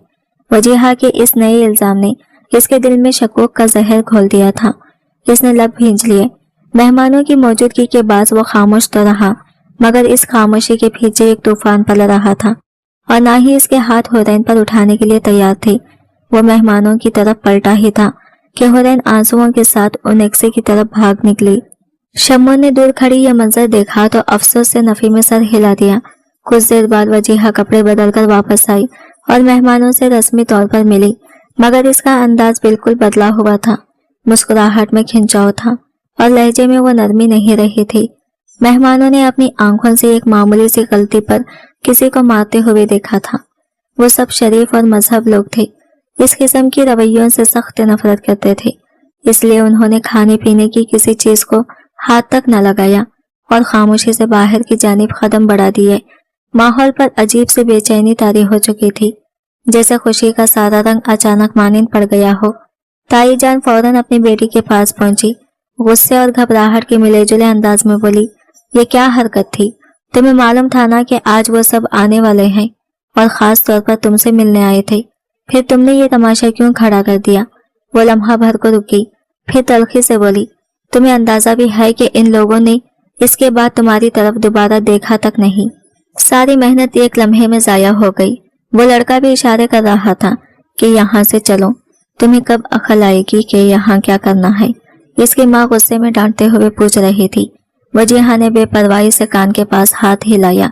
वजीहा के इस नए इल्जाम ने इसके दिल में शकूक का जहर घोल दिया था। इसने लब भींच लिए। मेहमानों की मौजूदगी के बाद वो खामोश तो रहा, मगर इस खामोशी के पीछे एक तूफान पल रहा था और ना ही इसके हाथ हुरैन पर उठाने के लिए तैयार थे। वो मेहमानों की तरफ पलटा ही था कि हुरैन आंसुओं के साथ उन एक्से की तरफ भाग निकली। शम्मो ने दूर खड़ी यह मंजर देखा तो अफसोस से नफी में सर हिला दिया। कुछ देर बाद वजीहा कपड़े बदलकर वापस आई और मेहमानों से रस्मी तौर पर मिली, मगर इसका अंदाज बिल्कुल बदला हुआ था। मुस्कुराहट में खिंचाव था और लहजे में वो नरमी नहीं रही थी। मेहमानों ने अपनी आंखों से एक मामूली सी गलती पर किसी को मारते हुए देखा था। वो सब शरीफ और मजहब लोग थे, इस किस्म की रवैयों से सख्त नफरत करते थे, इसलिए उन्होंने खाने पीने की किसी चीज को हाथ तक न लगाया और खामोशी से बाहर की जानिब कदम बढ़ा दिए। माहौल पर अजीब सी बेचैनी तारी हो चुकी थी, जैसे खुशी का सारा रंग अचानक मानिंद पड़ गया हो। ताई जान फौरन अपनी बेटी के पास पहुंची। गुस्से और घबराहट के मिले जुले अंदाज में बोली, ये क्या हरकत थी? तुम्हें मालूम था ना कि आज वो सब आने वाले हैं और खास तौर पर तुमसे मिलने आए थे, फिर तुमने ये तमाशा क्यों खड़ा कर दिया? वो लम्हा भर को रुकी, फिर तलखी से बोली, तुम्हें अंदाजा भी है कि इन लोगों ने इसके बाद तुम्हारी तरफ दोबारा देखा तक नहीं। सारी मेहनत एक लम्हे में जाया हो गई। वो लड़का भी इशारे कर रहा था कि यहाँ से चलो, तुम्हें कब अकल आएगी कि यहाँ क्या करना है? इसकी माँ गुस्से में डांटते हुए पूछ रही थी। वजीहा ने बेपरवाही से कान के पास हाथ हिलाया,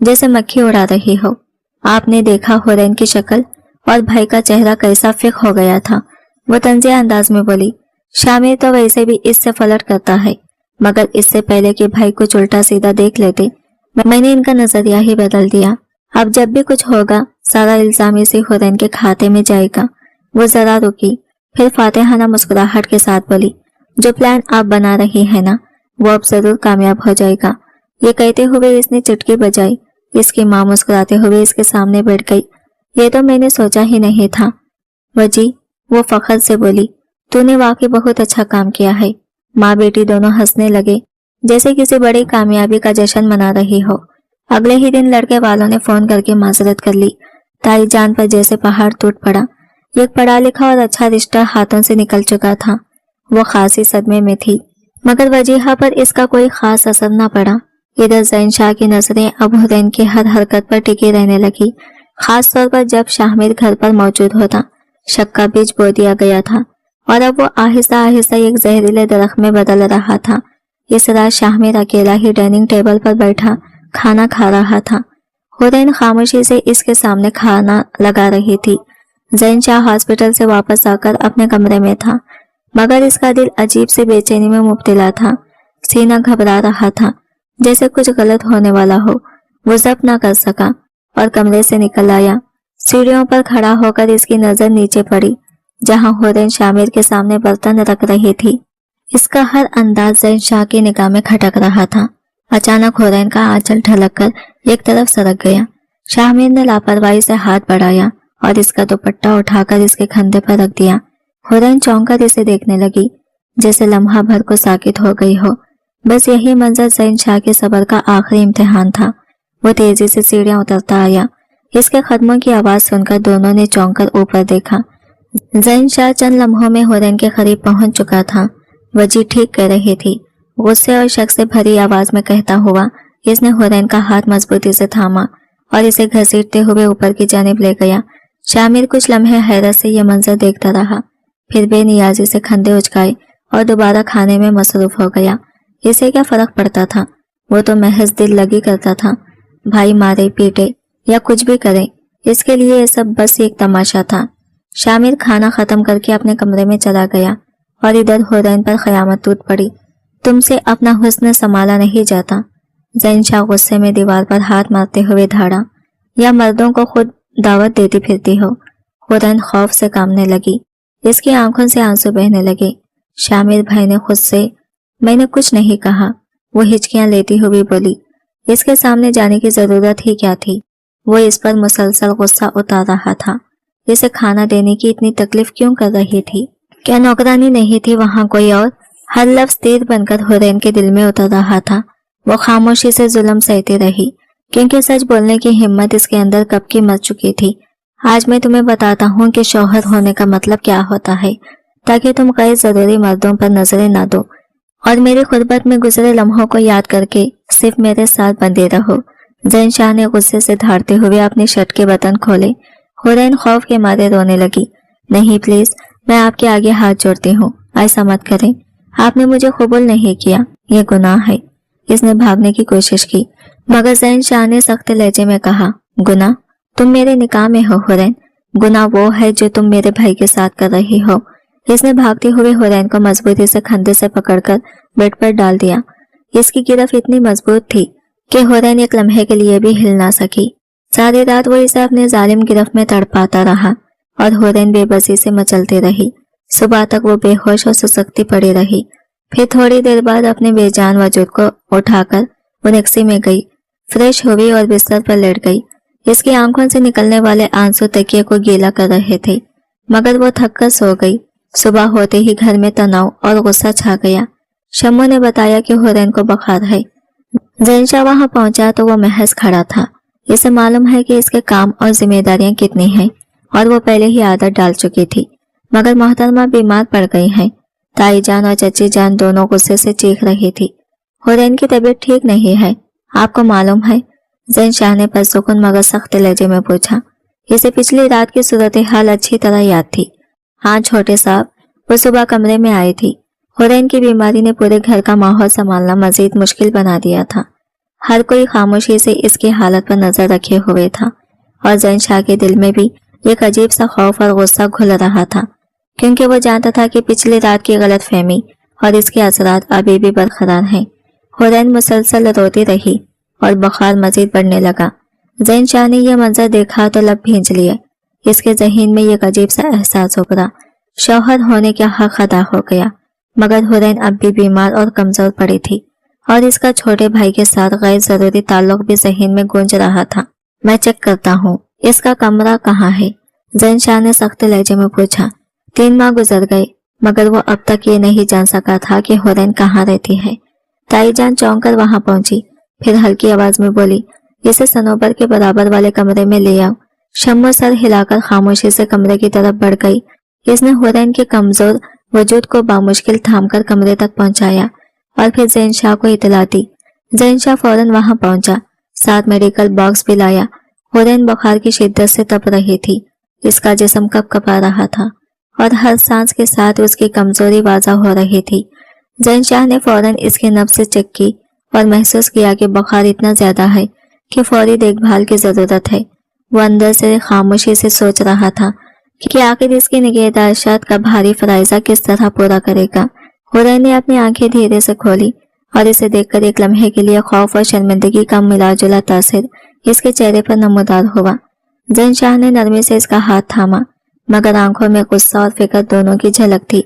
जैसे मक्खी उड़ा रही हो। आपने देखा हुरैन की शक्ल और भाई का चेहरा कैसा फिक हो गया था। वो तंजिया अंदाज में बोली, शामिर तो वैसे भी इससे फ्लर्ट करता है, मगर इससे पहले कि भाई कुछ उल्टा सीधा देख लेते, मैंने इनका नजरिया ही बदल दिया। अब जब भी कुछ होगा सारा इल्जाम इसी हुरैन के खाते में जाएगा। वो जरा रुकी, फिर फातिहाना मुस्कुराहट के साथ बोली, जो प्लान आप बना रही है ना, वो अब जरूर कामयाब हो जाएगा। ये कहते हुए इसने चुटकी बजाई। इसकी माँ मुस्कुराते हुए इसके सामने बैठ गई। ये तो मैंने सोचा ही नहीं था वजी, वो फख्र से बोली, तूने वाकई बहुत अच्छा काम किया है। माँ बेटी दोनों हंसने लगे, जैसे किसी बड़ी कामयाबी का जश्न मना रही हो। अगले ही दिन लड़के वालों ने फोन करके माजरत कर ली। ताई जान पर जैसे पहाड़ टूट पड़ा। एक पढ़ा लिखा और अच्छा रिश्ता हाथों से निकल चुका था। वो खासी सदमे में थी, मगर वजीहा पर इसका कोई खास असर न पड़ा। इधर ज़ैन शाह की नजरें अब हुरैन की हर हरकत पर टिकी रहने लगी, खास तौर पर जब शामिर घर पर मौजूद होता। शक का बीज बो दिया गया था और अब वो आहिस्ता आहिस्ता एक जहरीले दरख्त में बदल रहा था। इस रात शामिर अकेला ही डाइनिंग टेबल पर बैठा खाना खा रहा था। हुरैन खामोशी से इसके सामने खाना लगा रही थी। जैन शाह हॉस्पिटल से वापस आकर अपने कमरे में था, मगर इसका दिल अजीब सी बेचैनी में मुब्तला था। सीना घबरा रहा था, जैसे कुछ गलत होने वाला हो। वो जब्त न कर सका और कमरे से निकल आया। सीढ़ियों पर खड़ा होकर इसकी नजर नीचे पड़ी, जहां हुरैन शामिर के सामने बर्तन रख रही थी। इसका हर अंदाज जैन शाह की निगाह में खटक रहा था। अचानक हुरैन का आंचल ढलककर एक तरफ सरक गया। शामिर ने लापरवाही से हाथ बढ़ाया और इसका दुपट्टा उठाकर इसके कंधे पर रख दिया। हुरैन चौंक कर इसे देखने लगी, जैसे लम्हा भर को साकित हो गई हो। बस यही मंजर जैन शाह के सब्र का आखिरी इम्तिहान था। वो तेजी से सीढ़ियां उतरता आया। इसके कदमों की आवाज सुनकर दोनों ने चौंक कर ऊपर देखा। जैन शाह चंद लम्हों में हुरैन के करीब पहुंच चुका था। वजी ठीक कह रही थी। गुस्से और शक से भरी आवाज में कहता हुआ इसने हुरैन का हाथ मजबूती से थामा और इसे घसीटते हुए ऊपर की जानिब ले गया। शामिर कुछ लम्हे हैरत से यह मंजर देखता रहा, फिर बेनियाजी से कंधे उचकाए और दोबारा खाने में मसरूफ हो गया। इसे क्या फर्क पड़ता था, वो तो महज दिल लगी करता था। भाई मारे पीटे या कुछ भी करे, इसके लिए ये सब बस एक तमाशा था। शामिर खाना खत्म करके अपने कमरे में चला गया और इधर हुरैन पर क़यामत टूट पड़ी। तुमसे अपना हुस्न संभाला नहीं जाता। जैन शाह गुस्से में दीवार पर हाथ मारते हुए धाड़ा, या मर्दों को खुद दावत देती फिरती हो। हुरैन खौफ से कांपने लगी, इसकी आंखों से आंसू बहने लगे। शामिर भाई ने खुद से, मैंने कुछ नहीं कहा, वो हिचकियां लेती हुई बोली। इसके सामने जाने की जरूरत ही क्या थी। वो इस पर मुसलसल गुस्सा उतार रहा था। इसे खाना देने की इतनी तकलीफ क्यों कर रही थी? क्या नौकरानी नहीं थी वहां कोई और? हर लफ्ज तीर बनकर हुरैन के दिल में उतर रहा था। वो खामोशी से जुल्म सहती रही, क्योंकि सच बोलने की हिम्मत इसके अंदर कब की मर चुकी थी। आज मैं तुम्हें बताता हूँ कि शौहर होने का मतलब क्या होता है, ताकि तुम गैर जरूरी मर्दों पर नजरें ना दो और मेरी खुरबत में गुजरे लम्हों को याद करके सिर्फ मेरे साथ बंधे रहो। जैन शाह ने गुस्से से धारते हुए अपने शर्ट के बटन खोले। हुरैन खौफ के मारे रोने लगी। नहीं प्लीज, मैं आपके आगे हाथ जोड़ती हूँ, ऐसा मत करें। आपने मुझे कबूल नहीं किया, ये गुनाह है। इसने भागने की कोशिश की, मगर जैन शाह ने सख्त लहजे में कहा, गुनाह? तुम मेरे निकाह में हो हुरैन। गुनाह वो है जो तुम मेरे भाई के साथ कर रही हो। इसने भागते हुए हुरैन को मजबूती से कंधे से पकड़कर बेड पर डाल दिया। इसकी गिरफ्त इतनी मजबूत थी कि हुरैन एक लम्हे के लिए भी हिल ना सकी। सारी रात वो इसे अपने जालिम गिरफ्त में तड़पाता रहा और हुरैन बेबसी से मचलती रही। सुबह तक वो बेहोश और सुसकती पड़ी रही। फिर थोड़ी देर बाद अपने बेजान वजूद को उठाकर वो रिक्शे में गई, फ्रेश हुई और बिस्तर पर लेट गई। इसकी आंखों से निकलने वाले आंसू तकिए को गीला कर रहे थे, मगर वो थक कर सो गई। सुबह होते ही घर में तनाव और गुस्सा छा गया। शम्मू ने बताया कि हुरैन को बुखार है। जैन शाह वहां पहुंचा तो वो महज खड़ा था। इसे मालूम है कि इसके काम और जिम्मेदारियां कितनी हैं और वो पहले ही आदत डाल चुकी थी, मगर मोहतरमा बीमार पड़ गई हैं। ताई जान और चची जान दोनों गुस्से से चीख रही थी। हुरैन की तबीयत ठीक नहीं है, आपको मालूम है? जैन शाह ने पुरसुकून मगर सख्त लहजे में पूछा। इसे पिछली रात की सूरत हाल अच्छी तरह याद थी। हाँ छोटे साहब, वो सुबह कमरे में आई थी। हुरैन की बीमारी ने पूरे घर का माहौल संभालना मजीद मुश्किल बना दिया था। हर कोई खामोशी से इसकी हालत पर नजर रखे हुए था और जैन शाह के दिल में भी एक अजीब सा खौफ और गुस्सा घुल रहा था, क्योंकि वो जानता था कि पिछली रात की गलतफहमी और इसके असरात अभी भी बरकरार हैं। हुरैन मुसलसल रोती रही और बुखार मजीद बढ़ने लगा। जैन शाह ने यह मंजर देखा तो लब भींच लिए। इसके ज़हन में एक अजीब सा एहसास उभरा, शौहर होने का हक अदा हो गया। मगर हुरैन अब भी बीमार और कमजोर पड़ी थी और इसका छोटे भाई के साथ गैर जरूरी ताल्लुक भी ज़हन में गूंज रहा था। मैं चेक करता हूँ, इसका कमरा कहाँ है? जैन शाह ने सख्त लहजे में पूछा। 3 माह गुजर गए, मगर वो अब तक ये नहीं जान सका था कि हुरैन कहाँ रहती है। ताई जान चौंक कर वहां पहुंची, फिर हल्की आवाज में बोली, इसे सनोबर के बराबर वाले कमरे में ले आओ। शम्मू सर हिलाकर खामोशी से कमरे की तरफ बढ़ गई। इसने हुरैन के कमजोर वजूद को बामुश्किल थामकर कमरे तक पहुंचाया और फिर जैन शाह को इतला दी। जैन शाह फौरन वहां पहुंचा, साथ मेडिकल बॉक्स भी लाया। हुरैन बुखार की शिद्दत से तप रही थी। इसका जिस्म कपकपा रहा था और हर सांस के साथ उसकी कमजोरी वाज़ा हो रही थी। जैन शाह ने फौरन इसकी नब्ज से चेक की और महसूस किया कि बुखार इतना ज्यादा है कि फौरी देखभाल की जरूरत है। वो अंदर से खामोशी से सोच रहा था, कि आखिर इसकी निगहदाश्त का भारी फराइजा किस तरह पूरा करेगा। हुरैन ने अपनी आंखें धीरे से खोली और इसे देखकर एक लम्हे के लिए खौफ और शर्मिंदगी का मिलाजुला तासिर इसके चेहरे पर नमूदार हुआ। ज़ैन ने नरमी से इसका हाथ थामा, मगर आंखों में गुस्सा और फिक्र दोनों की झलक थी।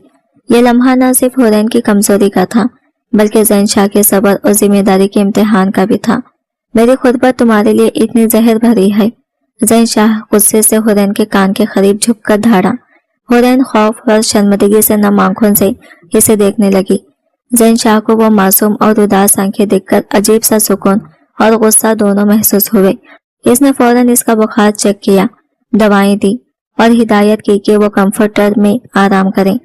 ये लम्हा न सिर्फ हुरैन की कमजोरी का था, बल्कि ज़ैन के सब्र और जिम्मेदारी के इम्तिहान का भी था। मेरी खुतबत तुम्हारे लिए इतनी जहर भरी है। ज़ैन गुस्से से हुरैन के कान के करीब झुककर धाड़ा। हुरैन खौफ और शर्मिंदगी से नम आंखों से इसे देखने लगी। ज़ैन को वो मासूम और उदास आंखें देखकर अजीब सा सुकून और गुस्सा दोनों महसूस हुए। इसने फौरन इसका बुखार चेक किया, दवाएं दी और हिदायत की कि वो कंफर्टर में आराम करें।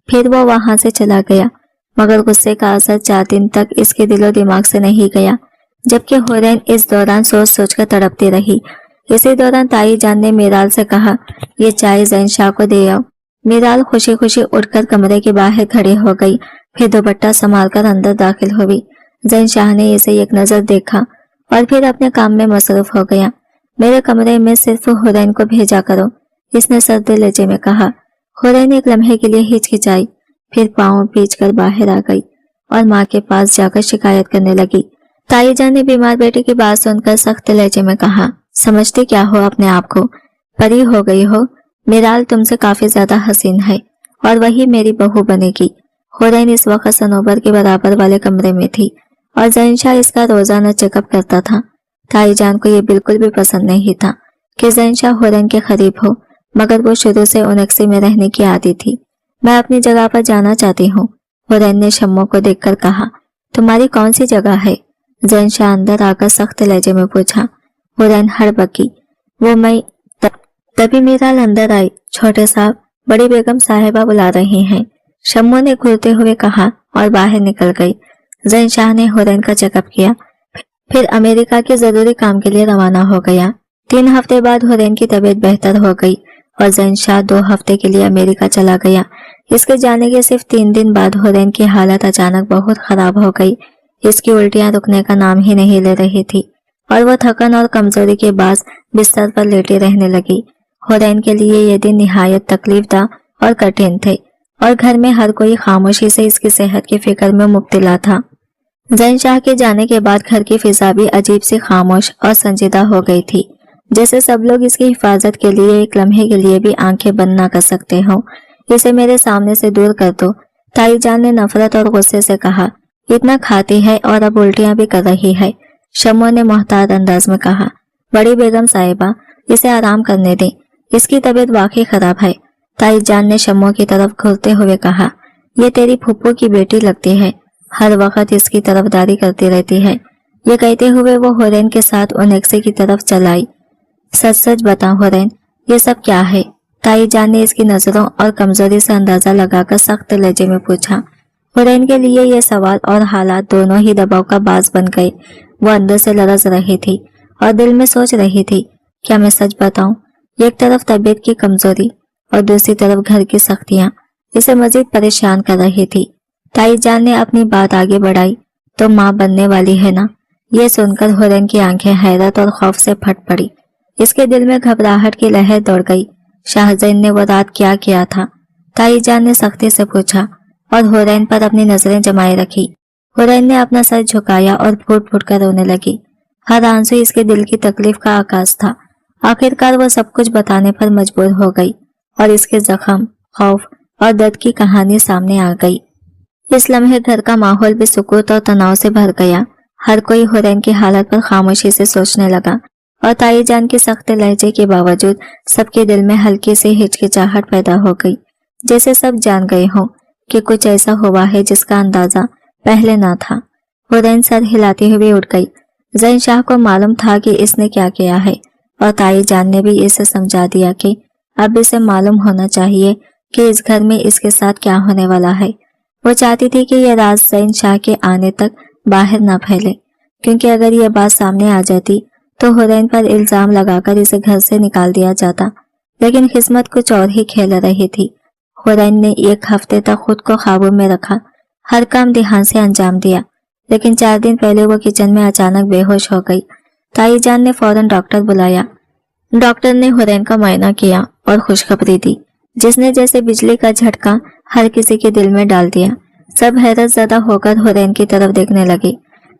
फिर वो वहां से चला गया, मगर गुस्से का असर 4 दिन तक इसके दिलो दिमाग से नहीं गया, जबकि हुरैन इस दौरान सोच सोच कर तड़पती रही। इसी दौरान ताई जान ने मीराल से कहा, ये चाय ज़ैन को दे आओ। मीराल खुशी खुशी उठकर कमरे के बाहर खड़ी हो गई, फिर दुपट्टा संभालकर अंदर दाखिल हुई। ज़ैन ने इसे एक नजर देखा और फिर अपने काम में मसरूफ हो गया। मेरे कमरे में सिर्फ हुरैन को भेजा करो, इसने सर्द लहजे में कहा। हुरैन एक लम्हे के लिए हिचकिचाई, फिर पाँव पीछकर बाहर आ गई और माँ के पास जाकर शिकायत करने लगी। ताई जान ने बीमार बेटे की बात सुनकर सख्त लहजे में कहा, समझते क्या हो अपने आप को, परी हो गई हो। मीराल तुमसे काफी ज्यादा हसीन है और वही मेरी बहू बनेगी। हुरैन इस वक्त सनोबर के बराबर वाले कमरे में थी और ज़ैन इसका रोजाना चेकअप करता था। ताई जान को यह बिल्कुल भी पसंद नहीं था कि ज़ैन हुरैन के करीब हो, मगर वो शुरू से उनक्सी में रहने की आदी थी। मैं अपनी जगह पर जाना चाहती हूँ, हुरैन ने शम्मो को देखकर कहा। तुम्हारी कौन सी जगह है? ज़ैन अंदर आकर सख्त लहजे में पूछा। हुरैन हड़बकी। वो मैं तभी मीराल अंदर आई। छोटे साहब, बड़ी बेगम साहिबा बुला रही हैं, शम्मो ने घूरते हुए कहा और बाहर निकल गई। ज़ैन ने हुरैन का चेकअप किया, फिर अमेरिका के जरूरी काम के लिए रवाना हो गया। 3 हफ्ते बाद हुरैन की तबीयत बेहतर हो गई और ज़ैन 2 हफ्ते के लिए अमेरिका चला गया। इसके जाने के सिर्फ 3 दिन बाद हुरैन की हालत अचानक बहुत खराब हो गई। इसकी उल्टियां रुकने का नाम ही नहीं ले रही थी और वह थकन और कमजोरी के बाद बिस्तर पर लेटी रहने लगी। हुरैन के लिए ये दिन निहायत तकलीफदा और कठिन थे और घर में हर कोई खामोशी से इसकी सेहत की फिक्र में मुब्तला था। ज़ैन के जाने के बाद घर की फिजा भी अजीब सी खामोश और संजीदा हो गई थी, जैसे सब लोग इसकी हिफाजत के लिए एक लम्हे के लिए भी आंखें बंद ना कर सकते हों। इसे मेरे सामने से दूर कर दो, ताई जान ने नफरत और गुस्से से कहा। इतना खाती है और अब उल्टियां भी कर रही है, शम्मो ने मोहताज अंदाज में कहा। बड़ी बेगम साहिबा, इसे आराम करने दें, इसकी तबीयत वाकई खराब है, ताई जान ने शम्मो की तरफ घूरते हुए कहा। ये तेरी फुप्पो की बेटी लगती है, हर वक्त इसकी तरफदारी करती रहती है। ये कहते हुए वो हुरैन के साथ उनेक्सी की तरफ चलाई। सच सच बता हुरैन, ये सब क्या है? ताई जान ने इसकी नजरों और कमजोरी से अंदाजा लगाकर सख्त लहजे में पूछा। हुरैन के लिए ये सवाल और हालात दोनों ही दबाव का बाज बन गए। वो अंदर से लरज रही थी और दिल में सोच रही थी, क्या मैं सच बताऊं? एक तरफ तबीयत की कमजोरी और दूसरी तरफ घर की सख्तियां इसे मजीद परेशान कर रही थी। ताई जान ने अपनी बात आगे बढ़ाई, तो माँ बनने वाली है ना? ये सुनकर हुरैन की आंखें हैरत और खौफ से फट पड़ी। इसके दिल में घबराहट की लहर दौड़ गई। शाहजैन ने वो रात क्या किया था? ताई जान ने सख्ती से पूछा और हुरैन पर अपनी नजरें जमाए रखी। हुरैन ने अपना सर झुकाया और फूट फूट कर रोने लगी। हर आंसू इसके दिल की तकलीफ का आकाश था। आखिरकार वह सब कुछ बताने पर मजबूर हो गई और इसके जख्म, खौफ और दर्द की कहानी सामने आ गई। इस लम्हे घर का माहौल भी सुकूत और तनाव से भर गया। हर कोई हुरैन की हालत पर खामोशी से सोचने लगा और ताई जान के सख्त लहजे के बावजूद सबके दिल में हल्की सी हिचकिचाहट पैदा हो गई, जैसे सब जान गए हों कि कुछ ऐसा हुआ है जिसका अंदाजा पहले ना था। हुरैन सर हिलाती हुई उठ गई। ज़ैन को मालूम था कि इसने क्या किया है और ताई जान ने भी इसे समझा दिया कि अब इसे मालूम होना चाहिए कि इस घर में इसके साथ क्या होने वाला है। वो चाहती थी कि यह राज ज़ैन के आने तक बाहर ना फैले, क्योंकि अगर यह बात सामने आ जाती तो हुरैन पर इल्जाम लगाकर इसे घर से निकाल दिया जाता। लेकिन किस्मत कुछ और ही खेल रही थी। हुरैन ने 1 हफ्ते तक खुद को काबू में रखा, हर काम ध्यान से अंजाम दिया, लेकिन 4 दिन पहले वो किचन में अचानक बेहोश हो गई। ताई जान ने फौरन डॉक्टर बुलाया। डॉक्टर ने हुरैन का मुआयना किया और खुशखबरी दी, जिसने जैसे बिजली का झटका हर किसी के दिल में डाल दिया। सब हैरत ज़दा होकर हुरैन की तरफ देखने लगे।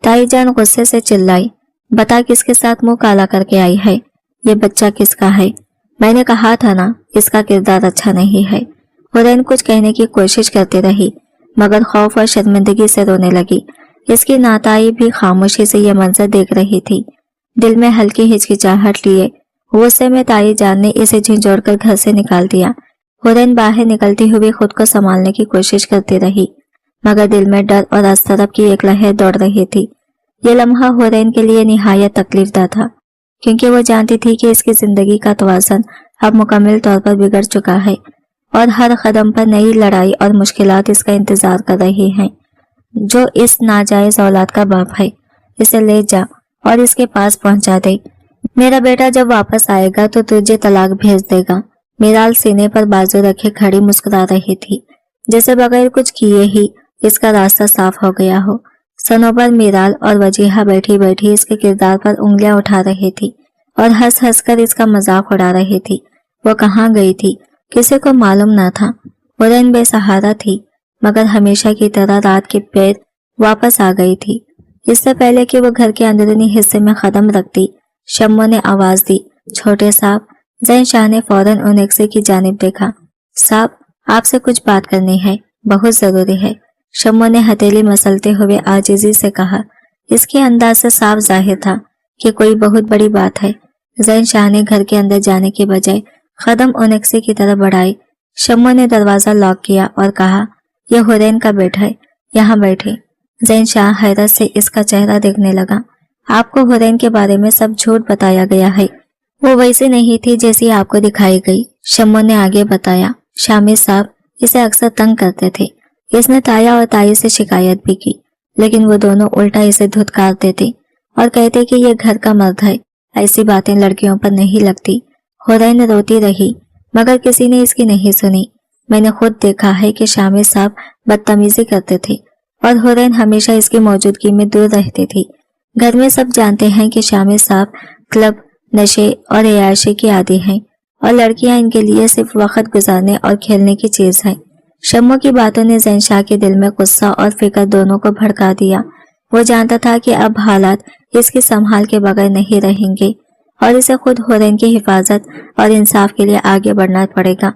ताई जान गुस्से से चिल्लाई, बता किसके साथ मुंह काला करके आई है? ये बच्चा किसका है? मैंने कहा था ना, इसका किरदार अच्छा नहीं है। हुरैन कुछ कहने की कोशिश करती रही, मगर खौफ और शर्मिंदगी से रोने लगी। इसकी नाताई भी खामोशी से यह मंजर देख रही थी। दिल में हल्की हिचकिचाहट लिए गुस्से में ताई जान ने इसे झिंझोड़कर घर से निकाल दिया। हुरैन बाहर निकलती हुई खुद को संभालने की कोशिश करती रही, मगर दिल में डर और अस्तरब की एक लहर दौड़ रही थी। यह लम्हा हुरैन के लिए निहायत तकलीफदा था, क्योंकि वो जानती थी कि इसकी जिंदगी का तवाज़ुन अब मुकम्मल तौर पर बिगड़ चुका है और हर कदम पर नई लड़ाई और मुश्किलात इसका इंतजार कर रही हैं। जो इस नाजायज औलाद का बाप है, इसे ले जा और इसके पास पहुंचा दे। मेरा बेटा जब वापस आएगा तो तुझे तलाक भेज देगा। मीराल सीने पर बाजू रखे खड़ी मुस्कुरा रही थी, जैसे बगैर कुछ किए ही इसका रास्ता साफ हो गया हो। सनोबर, मीराल और वजीहा बैठी बैठी इसके किरदार पर उंगलियां उठा रही थी और हंस हंस कर इसका मजाक उड़ा रही थी। वो कहाँ गई थी किसी को मालूम न था। हुरैन बेसहारा थी, मगर हमेशा की तरह रात के पैर वापस आ गई थी। इससे पहले कि वो घर के अंदरूनी हिस्से में कदम रखती, शम्मो ने आवाज दी, छोटे साहब। ज़ैन शाह ने फौरन उनेक्से की जानिब देखा। साहब, आपसे कुछ बात करनी है, बहुत जरूरी है, शम्मो ने हथेली मसलते हुए आजिजी से कहा। इसके अंदाज से साफ जाहिर था कि कोई बहुत बड़ी बात है। ज़ैन शाह ने घर के अंदर जाने के बजाय कदम उनेक्से की तरफ बढ़ाए। शम्मो ने दरवाजा लॉक किया और कहा, यह हुरैन का बेटा है, यहाँ बैठे। ज़ैन शाह हैरत से इसका चेहरा देखने लगा। आपको हुरैन के बारे में सब झूठ बताया गया है। वो वैसे नहीं थी जैसी आपको दिखाई गई। शम्मो ने आगे बताया, शामिर साहब इसे अक्सर तंग करते थे। इसने ताया और ताई से शिकायत भी की, लेकिन वो दोनों उल्टा इसे धुतकारते थे और कहते कि ये घर का मर्द है, ऐसी बातें लड़कियों पर नहीं लगती। हुरैन रोती रही, मगर किसी ने इसकी नहीं सुनी। मैंने खुद देखा है कि शामिर साहब बदतमीजी करते थे और हुरैन हमेशा इसकी मौजूदगी में दूर रहती थी। घर में सब जानते हैं कि शामिर साहब क्लब, नशे और अयाशी की आदी हैं और लड़कियां इनके लिए सिर्फ वक्त गुजारने और खेलने की चीज है। शम्मो की बातों ने ज़ैन शाह के दिल में गुस्सा और फिक्र दोनों को भड़का दिया। वो जानता था कि अब हालात इसकी संभाल के बगैर नहीं रहेंगे और इसे खुद हुरैन की हिफाजत और इंसाफ के लिए आगे बढ़ना पड़ेगा।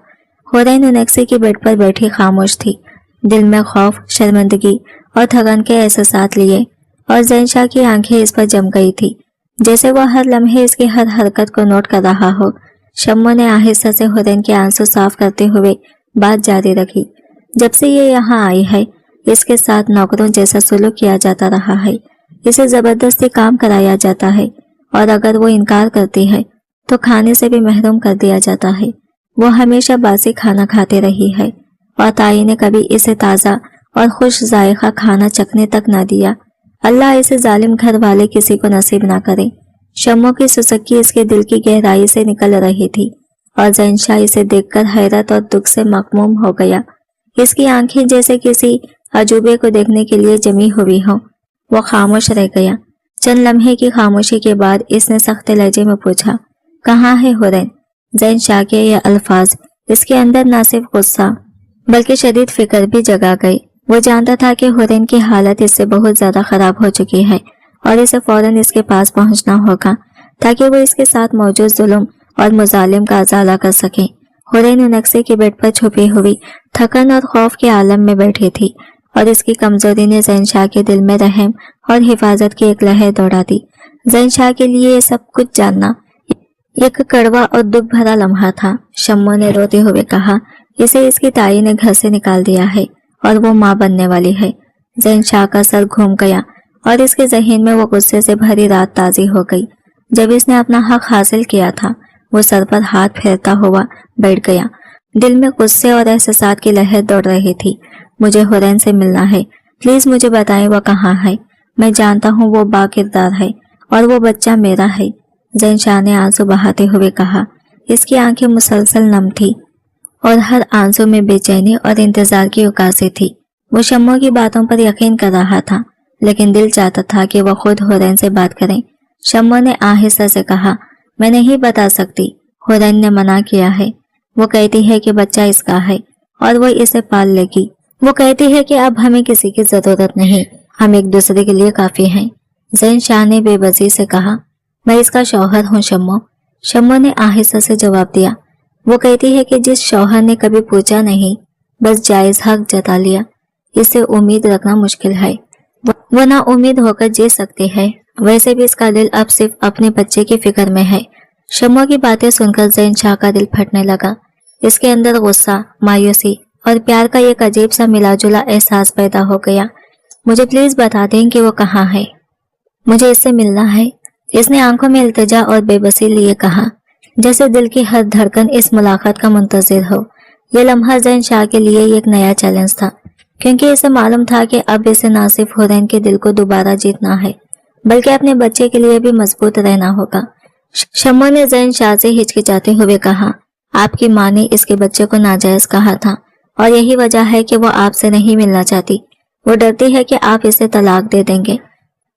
हुरैन उनेक्से की बेड पर बैठी खामोश थी, दिल में खौफ, शर्मिंदगी और थकान के एहसास लिए, और ज़ैन शाह की आंखें इस पर जम गई थी, जैसे वह हर लम्हे इसकी हर हरकत को नोट कर रहा हो। शम्मो ने आहिस्ता से हुरैन के आंसू साफ करते हुए बात जारी रखी। जब से ये यहाँ आई है, इसके साथ नौकरों जैसा सुलूक किया जाता रहा है। इसे जबरदस्ती काम कराया जाता है और अगर वो इनकार करती है तो खाने से भी महरूम कर दिया जाता है। वो हमेशा बासी खाना खाते रही है और ताई ने कभी इसे ताज़ा और खुश जायका खाना चखने तक न दिया। अल्लाह इसे जालिम घर वाले किसी को नसीब ना करे। शम्मो की सुसक्की इसके दिल की गहराई से निकल रही थी और ज़ैन शाह इसे देखकर हैरत और दुख से मकमूम हो गया। इसकी आंखें जैसे किसी अजूबे को देखने के लिए जमी हुई हों। वो खामोश रह गया। चंद लम्हे की खामोशी के बाद इसने सख्त लहजे में पूछा, कहाँ है हुरैन? ज़ैन शाह के ये अल्फाज इसके अंदर न सिर्फ गुस्सा बल्कि शदीद फिक्र भी जगा गए। वो जानता था कि हुरैन की हालत इससे बहुत ज्यादा खराब हो चुकी है और इसे फौरन इसके पास पहुंचना होगा ताकि वो इसके साथ मौजूद जुल्म और मुजालिम का अजाला कर सके। हुरैन उनेक्से के बेड पर छुपी हुई थकन और खौफ के आलम में बैठी थी और इसकी कमजोरी ने ज़ैन शाह के दिल में रहम और हिफाजत की एक लहर दौड़ा दी। ज़ैन शाह के लिए ये सब कुछ जानना एक कड़वा और दुख भरा लम्हा था। शम्मो ने रोते हुए कहा, इसे इसकी ताई ने घर से निकाल दिया है और वो माँ बनने वाली है। ज़ैन शाह का सर घूम गया और इसके ज़हन में वो गुस्से से भरी रात ताज़ी हो गई। जब इसने अपना हक हासिल किया था, वो सर पर हाथ फेरता हुआ बैठ गया। दिल में गुस्से और एहसास की लहर दौड़ रही थी। मुझे हुरैन से मिलना है, प्लीज मुझे बताएं वो कहाँ है। मैं जानता हूँ वो बाकिरदार है और वो बच्चा मेरा है। ज़ैन शाह ने आंसू बहाते हुए कहा। इसकी आंखें मुसलसल नम थी और हर आंसू में बेचैनी और इंतजार की उकासी थी। वो शम्मो की बातों पर यकीन कर रहा था, लेकिन दिल चाहता था कि वह खुद हुरैन से बात करें। शम्मो ने आहिस्ता से कहा, मैं नहीं बता सकती। हुरैन ने मना किया है। वो कहती है कि बच्चा इसका है और वो इसे पाल लेगी। वो कहती है कि अब हमें किसी की जरूरत नहीं, हम एक दूसरे के लिए काफी हैं। ज़ैन शाह ने बेबसी से कहा, मैं इसका शौहर हूँ शम्मो। शम्मो ने आहिस्ता से जवाब दिया। वो कहती है कि जिस शौहर ने कभी पूछा नहीं, बस जायज हक जता लिया, इससे उम्मीद रखना मुश्किल है। वो ना उम्मीद होकर जी सकते हैं। वैसे भी इसका दिल अब सिर्फ अपने बच्चे की फिक्र में है। शम्मो की बातें सुनकर ज़ैन शाह का दिल फटने लगा। इसके अंदर गुस्सा, मायूसी और प्यार का एक अजीब सा मिला जुला एहसास पैदा हो गया। मुझे प्लीज बता दें कि वो कहाँ है, मुझे इससे मिलना है। इसने आंखों में इल्तिजा और बेबसी लिए कहा, जैसे दिल की हर धड़कन इस मुलाकात का मुंतजिर हो। यह लम्हा ज़ैन शाह के लिए एक नया चैलेंज था, क्योंकि इसे मालूम था कि अब इसे ना सिर्फ हुरैन के दिल को दोबारा जीतना है, बल्कि अपने बच्चे के लिए भी मजबूत रहना होगा। शम्मो ने ज़ैन शाह से हिचकिचाते हुए कहा, आपकी माँ ने इसके बच्चे को नाजायज कहा था और यही वजह है कि वो आपसे नहीं मिलना चाहती। वो डरती है कि आप इसे तलाक दे देंगे।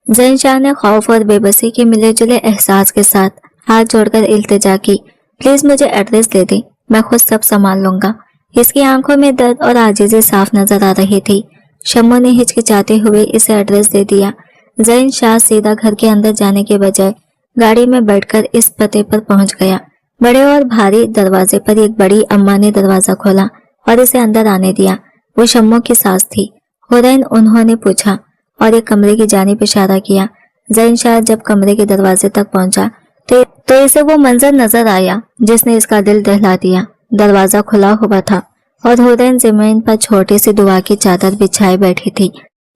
ज़ैन शाह ने खौफ और बेबसी के मिले जुले एहसास के साथ हाथ जोड़कर इल्तिजा की, प्लीज मुझे एड्रेस दे दें, मैं खुद सब संभाल लूंगा। इसकी आंखों में दर्द और आजिज़ी साफ नजर आ रही थी। शम्मो ने हिचकिचाते हुए इसे एड्रेस दे दिया। ज़ैन शाह सीधा घर के अंदर जाने के बजाय गाड़ी में बैठकर इस पते पर पहुंच गया। बड़े और भारी दरवाजे पर एक बड़ी अम्मा ने दरवाजा खोला और इसे अंदर आने दिया। वो शम्मो की सास थी। हुरैन, उन्होंने पूछा और एक कमरे की जानिब इशारा किया। ज़ैन शाह जब कमरे के दरवाजे तक पहुंचा तो इसे वो मंजर नजर आया जिसने इसका दिल दहला दिया। दरवाजा खुला हुआ था और हुरैन जमीन पर छोटी सी दुआ की चादर बिछाए बैठी थी।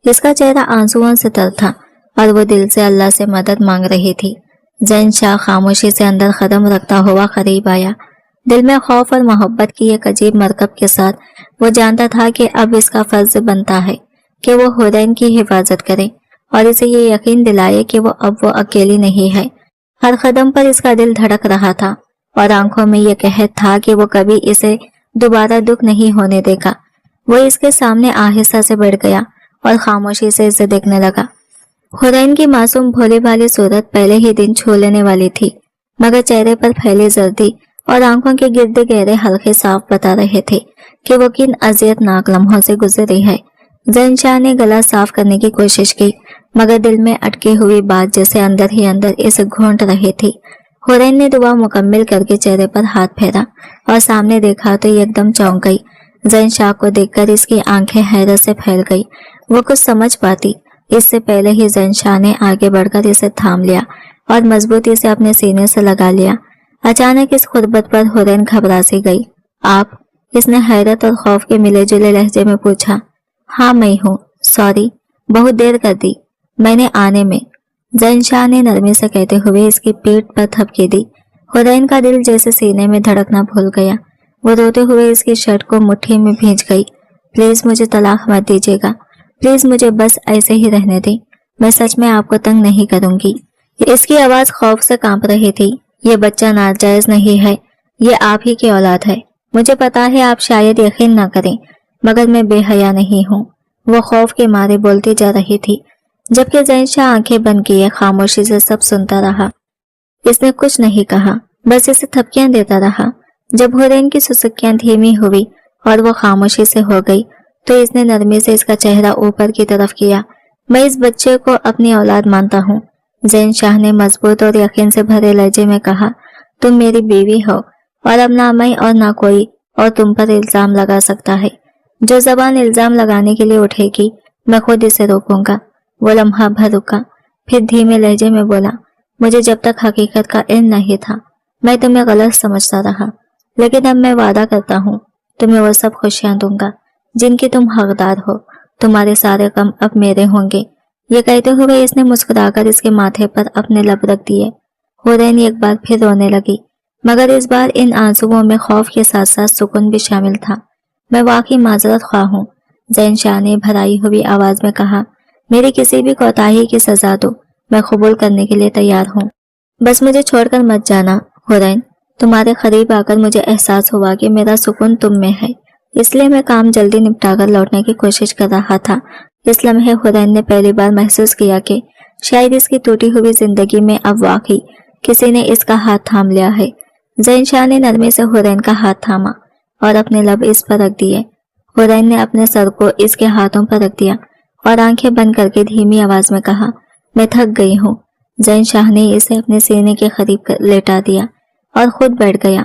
इसका चेहरा आंसुओं से तर था और वो दिल से अल्लाह से मदद मांग रही थी। ज़ैन शाह खामोशी से अंदर कदम रखता हुआ करीब आया। दिल में खौफ और मोहब्बत की एक अजीब मरकब के साथ वो जानता था कि अब इसका फर्ज बनता है कि वो हुरैन की हिफाजत करे और इसे ये यकीन दिलाए कि वो अकेली नहीं है। हर कदम पर इसका दिल धड़क रहा था और आंखों में ये कहत था कि वो कभी इसे दोबारा दुख नहीं होने देगा। वो इसके सामने आहिस्ता से बैठ गया और खामोशी से इसे देखने लगा। हुरैन की मासूम भोली भाली सूरत पहले ही दिन छू लेने वाली थी, मगर चेहरे पर फैली जर्दी और आंखों के गिर्द गहरे हल्के साफ बता रहे थे कि वो किन अजियतनाक लम्हों से गुजरी है। ज़ैन शाह ने गला साफ करने की कोशिश की, मगर दिल में अटकी हुई बात जैसे अंदर ही अंदर इसे घोंट रही थी। हुरैन ने दुआ मुकम्मल करके चेहरे पर हाथ फेरा और सामने देखा तो एकदम चौंक गई। ज़ैन शाह को देखकर इसकी आंखें हैरत से फैल गई। वो कुछ समझ पाती इससे पहले ही ज़ैन शाह ने आगे बढ़कर इसे थाम लिया और मजबूती से अपने सीने से लगा लिया। अचानक इस खुरबत पर हुरैन घबरा सी गई। आप? इसने हैरत और खौफ के मिले जुले लहजे में पूछा। हाँ मैं हूँ, सॉरी, बहुत देर कर दी मैंने आने में, ज़ैन शाह ने नरमी से कहते हुए इसकी पीठ पर थपकी दी। हुरैन का दिल जैसे सीने में धड़कना भूल गया। वो रोते हुए इसकी शर्ट को मुट्ठी में भींच गई। प्लीज मुझे तलाक मत दीजिएगा, प्लीज मुझे बस ऐसे ही रहने दें, मैं सच में आपको तंग नहीं करूंगी। इसकी आवाज खौफ से कांप रही थी। ये बच्चा नाजायज नहीं है, ये आप ही की औलाद है। मुझे पता है आप शायद यकीन ना करें, मगर मैं बेहया नहीं हूँ। वो खौफ के मारे बोलती जा रही थी, जबकि ज़ैन शाह आंखें बंद किए खामोशी से सब सुनता रहा। इसने कुछ नहीं कहा, बस इसे थपकियां देता रहा। जब हुरैन की सुसुकियां धीमी हुई और वो खामोशी से हो गई, तो इसने नरमी से इसका चेहरा ऊपर की तरफ किया। मैं इस बच्चे को अपनी औलाद मानता हूँ, ज़ैन शाह ने मजबूत और यकीन से भरे लहजे में कहा। तुम मेरी बीवी हो और अब ना मैं और ना कोई और तुम पर इल्जाम लगा सकता है। जो जबान इल्जाम लगाने के लिए उठेगी, मैं खुद इसे रोकूंगा। वो लम्हा भर रुका, फिर धीमे लहजे में बोला, मुझे जब तक हकीकत का इल्म नहीं था, मैं तुम्हें गलत समझता रहा, लेकिन अब मैं वादा करता हूँ तुम्हें वो सब खुशियां दूंगा जिनकी तुम हकदार हो। तुम्हारे सारे गम अब मेरे होंगे। ये कहते हुए इसने मुस्कुराकर इसके माथे पर अपने लब रख दिए। हुरैन एक बार फिर रोने लगी, मगर इस बार इन आंसुओं में खौफ के साथ साथ सुकून भी शामिल था। मैं वाकई माजरत ख्वाह हूँ, ज़ैन शाह ने भराई हुई आवाज में कहा। मेरी किसी भी कोताही की सजा दो, मैं कबूल करने के लिए तैयार हूँ। बस मुझे छोड़कर मत जाना हुरैन। तुम्हारे करीब आकर मुझे एहसास हुआ कि मेरा सुकून तुम में है, इसलिए मैं काम जल्दी निपटाकर लौटने की कोशिश कर रहा था। इस लम्हे हुरैन ने पहली बार महसूस किया कि शायद इसकी टूटी हुई जिंदगी में अब वाकई किसी ने इसका हाथ थाम लिया है। ज़ैन शाह ने नरमी से हुरैन का हाथ थामा और अपने लब इस पर रख दिए। हुरैन ने अपने सर को इसके हाथों पर रख दिया और आंखें बंद करके धीमी आवाज में कहा, मैं थक गई हूँ। ज़ैन शाह ने इसे अपने सीने के करीब लेटा दिया और खुद बैठ गया।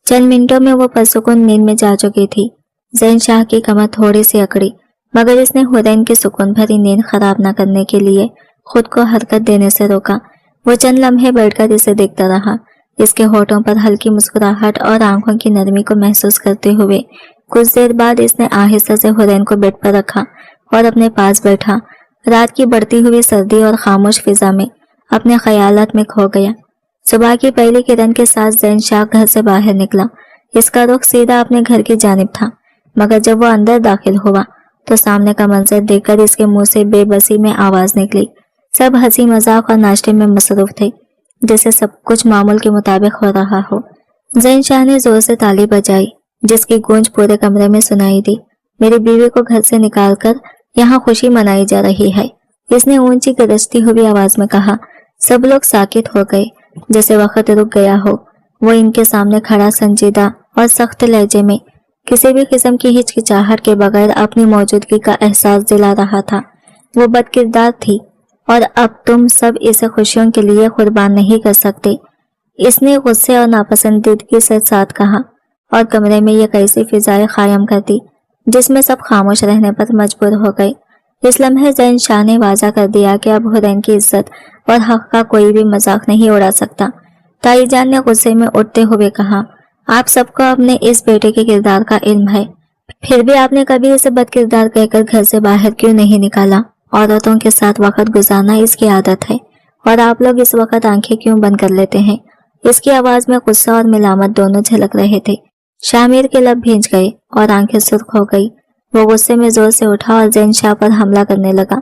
चंद मिनटों में वो पुरसुकून नींद में जा चुकी थी। ज़ैन शाह की कमर थोड़ी सी अकड़ी, मगर इसने हुरैन की सुकून भरी नींद खराब न करने के लिए खुद को हरकत देने से रोका। वो चंद लम्हे बैठकर इसे देखता रहा, इसके होठों पर हल्की मुस्कुराहट और आंखों की नरमी को महसूस करते हुए। कुछ देर बाद इसने आहिस्ता से हुरैन को बेड पर रखा और अपने पास बैठा। रात की बढ़ती हुई सर्दी और खामोश फिजा में अपने ख्यालात में खो गया। सुबह की पहली किरण के साथ ज़ैन शाह घर से बाहर निकला। इसका रुख सीधा अपने घर की जानिब था, मगर जब वो अंदर दाखिल हुआ तो सामने का मंजर देखकर इसके मुंह से बेबसी में आवाज निकली। सब हंसी मजाक और नाश्ते में मसरूफ थे, जैसे सब कुछ मामूल के मुताबिक हो रहा हो। ज़ैन शाह ने जोर से ताली बजाई, जिसकी गूंज पूरे कमरे में सुनाई दी। मेरी बीवी को घर से निकालकर यहाँ खुशी मनाई जा रही है, इसने ऊंची गरजती हुई आवाज में कहा। सब लोग साकित हो गए, जैसे वक्त रुक गया हो। वो इनके सामने खड़ा संजीदा और सख्त लहजे में किसी भी किस्म की हिचकिचाहट के बगैर अपनी मौजूदगी का एहसास दिला रहा था। वो बदकिरदार थी और अब तुम सब इसे खुशियों के लिए कुर्बान नहीं कर सकते, इसने गुस्से और नापसंदीदगी से साथ कहा और कमरे में ये कैसी फिजाएं कायम कर दी जिसमें सब खामोश रहने पर मजबूर हो गए। इस लम्हे ज़ैन शाह ने वाजा कर दिया कि अब हुरैन की इज्जत और हक का कोई भी मजाक नहीं उड़ा सकता। ताई जान ने गुस्से में उठते हुए कहा, आप सबको अपने इस बेटे के किरदार का इल्म है, फिर भी आपने कभी इसे बदकिरदार कहकर घर से बाहर क्यों नहीं निकाला? औरतों के साथ वक्त गुजारना इसकी आदत है और आप लोग इस वक्त आंखें क्यों बंद कर लेते हैं? इसकी आवाज में गुस्सा और मिलामत दोनों झलक रहे थे। शामिर के लब भींच गए और आंखें सुर्ख हो गई। वो गुस्से में जोर से उठा और ज़ैन शाह पर हमला करने लगा,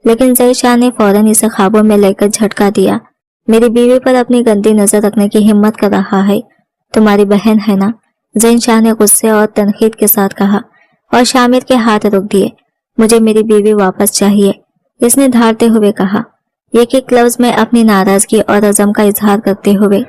लेकिन ज़ैन शाह ने फौरन इसे ख्वाबों में लेकर झटका दिया। मेरी बीवी पर अपनी गंदी नजर रखने की हिम्मत कर रहा है, तुम्हारी बहन है ना? ज़ैन शाह ने गुस्से और तनकीद के साथ कहा और शामिर के हाथ रोक दिए। मुझे मेरी बीवी वापस चाहिए, इसने धारते हुए कहा। एक एक लफ्ज में अपनी नाराजगी और अज़म का इजहार करते हुए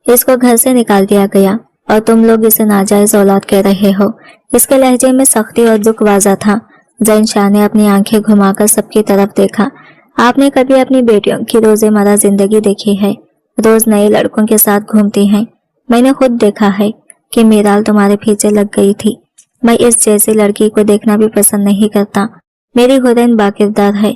इसको घर से निकाल दिया गया और तुम लोग इसे नाजायज औलाद कह रहे हो। इसके लहजे में सख्ती और दुख वाज़ा था। ज़ैन शाह ने अपनी आंखें घुमाकर सबकी तरफ देखा। आपने कभी अपनी बेटियों की रोज़मर्रा जिंदगी देखी है? रोज नए लड़कों के साथ घूमती हैं। मैंने खुद देखा है कि मीराल तुम्हारे पीछे लग गई थी। मैं इस जैसी लड़की को देखना भी पसंद नहीं करता। मेरी हुरैन बाकिरदार है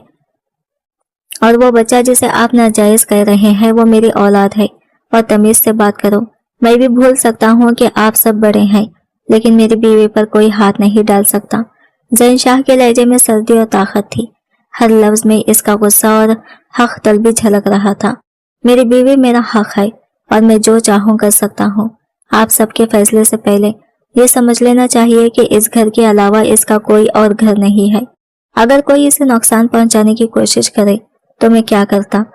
और वो बच्चा जिसे आप नाजायज कह रहे हैं वो मेरी औलाद है। और तमीज से बात करो। मैं भी भूल सकता हूँ कि आप सब बड़े हैं, लेकिन मेरी बीवी पर कोई हाथ नहीं डाल सकता। ज़ैन शाह के लहजे में सर्दी और ताकत थी। हर लफ्ज में इसका गुस्सा और हक तलबी झलक रहा था। मेरी बीवी मेरा हक है और मैं जो चाहूँ कर सकता हूँ। आप सबके फैसले से पहले ये समझ लेना चाहिए कि इस घर के अलावा इसका कोई और घर नहीं है। अगर कोई इसे नुकसान पहुंचाने की कोशिश करे तो मैं क्या करता?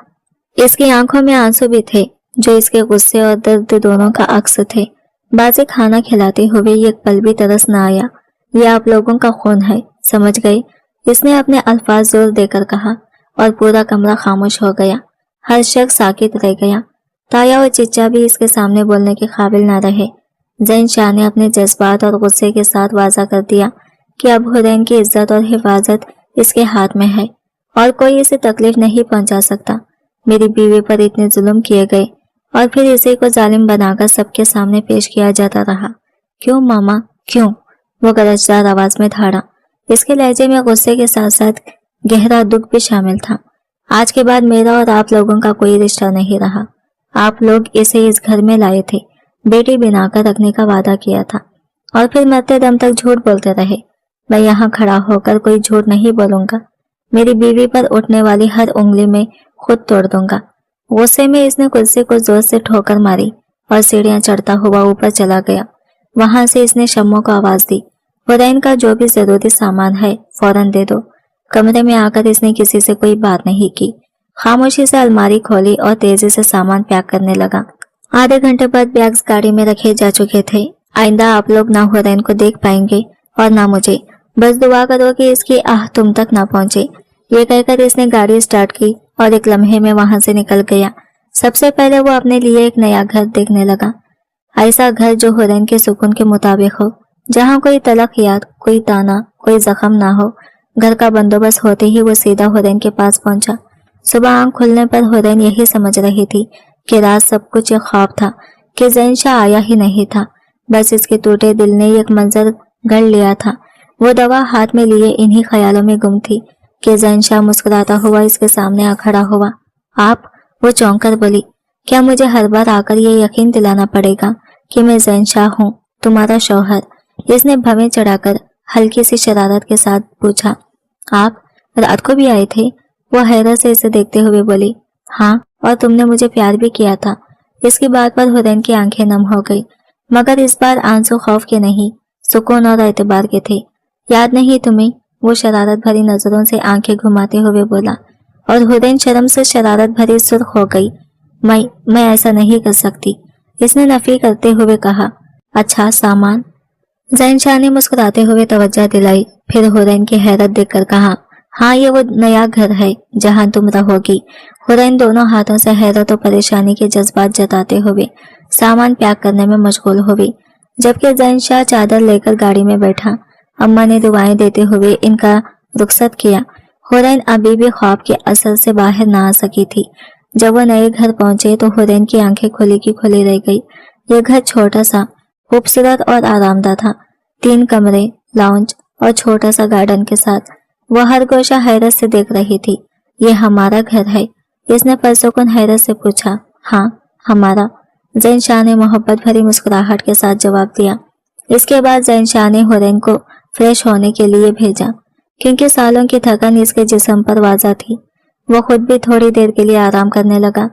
इसकी आंखों में आंसू भी थे जो इसके गुस्से और दर्द दोनों का अक्स थे। बाजी खाना खिलाते हुए एक पल भी तरस न आया। ये आप लोगों का खून है, समझ गए? इसने अपने अल्फाज जोर देकर कहा और पूरा कमरा खामोश हो गया। हर शख्स साकित रह गया। ताया और चिच्चा भी इसके सामने बोलने के काबिल न रहे। ज़ैन शाह ने अपने जज्बात और गुस्से के साथ वाज़ा कर दिया कि अब हुरैन की इज्जत और हिफाजत इसके हाथ में है और कोई इसे तकलीफ नहीं पहुंचा सकता। मेरी बीवी पर इतने जुल्म किए गए और फिर इसी को जालिम बनाकर सबके सामने पेश किया जाता रहा। क्यों मामा, क्यों? वो गरजदार आवाज में धाड़ा। इसके लहजे में गुस्से के साथ साथ गहरा दुख भी शामिल था। आज के बाद मेरा और आप लोगों का कोई रिश्ता नहीं रहा। आप लोग इसे इस घर में लाए थे, बेटी बनाकर रखने का वादा किया था और फिर मरते दम तक झूठ बोलते रहे। मैं यहाँ खड़ा होकर कोई झूठ नहीं बोलूंगा। मेरी बीवी पर उठने वाली हर उंगली में खुद तोड़ दूंगा। गुस्से में इसने कुर्सी को जोर से ठोकर मारी और सीढ़ियां चढ़ता हुआ ऊपर चला गया। वहां से इसने शम्मो को आवाज दी, हुरैन का जो भी जरूरी सामान है फौरन दे दो। कमरे में आकर इसने किसी से कोई बात नहीं की। खामोशी से अलमारी खोली और तेजी से सामान पैक करने लगा। आधे घंटे बाद बैग्स गाड़ी में रखे जा चुके थे। आइंदा आप लोग ना हुरैन को देख पाएंगे और ना मुझे। बस दुआ करो कि इसकी आह तुम तक ना पहुंचे। ये कहकर इसने गाड़ी स्टार्ट की और एक लम्हे में वहां से निकल गया। सबसे पहले वो अपने लिए एक नया घर देखने लगा, ऐसा घर जो हुरैन के सुकून के मुताबिक हो, जहाँ कोई तलख याद, कोई ताना, कोई जख्म ना हो। घर का बंदोबस्त होते ही वो सीधा हुरैन के पास पहुंचा। सुबह आंख खुलने पर हुरैन यही समझ रही थी कि रात सब कुछ एक ख्वाब था, कि ज़ैन शाह आया ही नहीं था, बस इसके टूटे दिल ने एक मंजर गढ़ लिया था। वो दवा हाथ में लिए इन्हीं ख्यालों में गुम थी कि ज़ैन शाह मुस्कुराता हुआ इसके सामने आ खड़ा हुआ। आप? वो चौंक कर बोली, क्या मुझे हर बार आकर ये यकीन दिलाना पड़ेगा कि मैं ज़ैन शाह हूँ, तुम्हारा शौहर? इसने भवें चढ़ाकर हल्की सी शरारत के साथ पूछा। आप रात को भी आए थे? वो हैरत से इसे देखते हुए बोली, हाँ, और तुमने मुझे प्यार भी किया था। इसकी बात पर हुरैन की आंखें नम हो गई, मगर इस बार आंसू खौफ के नहीं, सुकून और एतबार के थे। याद नहीं तुम्हें? वो शरारत भरी नजरों से आंखें घुमाते हुए बोला, और हुरैन शर्म से शरारत भरी सुर्ख हो गई। मैं ऐसा नहीं कर सकती, इसने नफी करते हुए कहा। अच्छा, सामान? ज़ैन शाह ने मुस्कुराते हुए तवज्जो दिलाई, फिर हुरैन की हैरत देखकर कहा, हाँ, ये वो नया घर है जहाँ तुम रहोगी। हुरैन दोनों हाथों से हैरत और परेशानी के जज्बात जताते हुए सामान पैक करने में मशगूल हुई, जबकि ज़ैन शाह चादर लेकर गाड़ी में बैठा। अम्मा ने दुआएं देते हुए इनका रुखसत किया। हुरैन अभी भी ख्वाब के असर से बाहर ना आ सकी थी। जब वो नए घर पहुंचे तो हुरैन की आंखें खुली की खुली रह गई। ये घर छोटा सा, खूबसूरत और आरामदा था। 3 कमरे, लाउंज और छोटा सा गार्डन के साथ। वो हर गोशा हैरत से देख रही थी। ये हमारा घर है? इसने परसुकून हैरत से पूछा। हाँ, हमारा, ज़ैन शाह ने मोहब्बत भरी मुस्कुराहट के साथ जवाब दिया। इसके बाद ज़ैन शाह ने हुरैन को फ्रेश होने के लिए भेजा, क्योंकि सालों की थकन इसके जिस्म पर वाज़ा थी। वो खुद भी थोड़ी देर के लिए आराम करने लगा।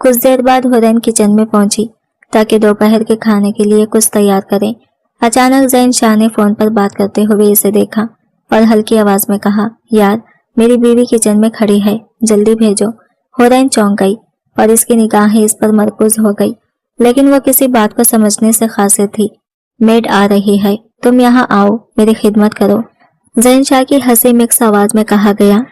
कुछ देर बाद हुरैन किचन में पहुंची ताकि दोपहर के खाने के लिए कुछ तैयार करे। अचानक ज़ैन शाह ने फोन पर बात करते हुए इसे देखा और हल्की आवाज में कहा, यार, मेरी बीवी किचन में खड़ी है, जल्दी भेजो। हुरैन चौंक गई और इसकी निगाहें इस पर मरकूज हो गई, लेकिन वो किसी बात को समझने से खासिर थी। मेड आ रही है, तुम यहाँ आओ, मेरी खिदमत करो, ज़ैन शाह की हंसी मिक्स आवाज में कहा गया,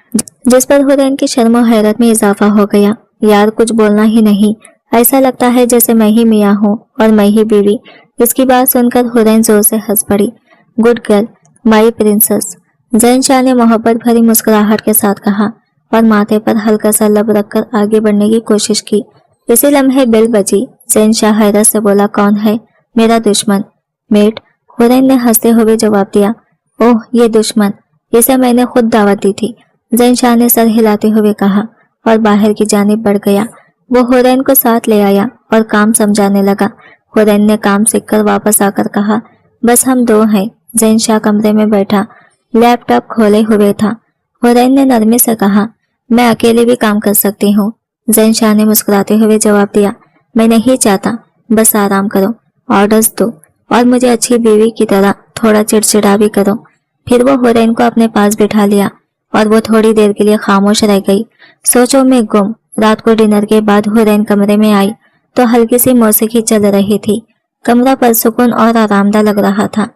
जिस पर हुरैन की शर्म और हैरत में इजाफा हो गया। यार, कुछ बोलना ही नहीं, ऐसा लगता है जैसे मैं ही मियाँ हूँ और मैं ही बीवी। इसकी बात सुनकर हुरैन जोर से हंस पड़ी। गुड गर्ल, माई प्रिंसेस, ज़ैन शाह ने मोहब्बत भरी मुस्कुराहट के साथ कहा और माथे पर हल्का सा लब रखकर आगे बढ़ने की कोशिश की। इसी लम्हे बेल बजी। ज़ैन शाह हैरत से बोला, कौन है? मेरा दुश्मन, मेट, हुरैन ने हंसते हुए जवाब दिया। ओह, ये दुश्मन, इसे मैंने खुद दावत दी थी, ज़ैन शाह ने सर हिलाते हुए कहा और बाहर की जानिब बढ़ गया। वो हुरैन को साथ ले आया और काम समझाने लगा। हुरैन ने काम सीखकर वापस आकर कहा, बस हम 2 हैं। ज़ैन शाह कमरे में बैठा लैपटॉप खोले हुए था। हुरैन ने नरमी से कहा, मैं अकेले भी काम कर सकती हूँ। ज़ैन शाह ने मुस्कुराते हुए जवाब दिया, मैं नहीं चाहता, बस आराम करो, ऑर्डर्स दो और मुझे अच्छी बीवी की तरह थोड़ा चिड़चिड़ा भी करो। फिर वो हुरैन को अपने पास बिठा लिया और वो थोड़ी देर के लिए खामोश रह गई, सोचों में गुम। रात को डिनर के बाद हुरैन कमरे में आई तो हल्की सी मौसीकी चल रही थी। कमरा परसुकून और आरामदा लग रहा था।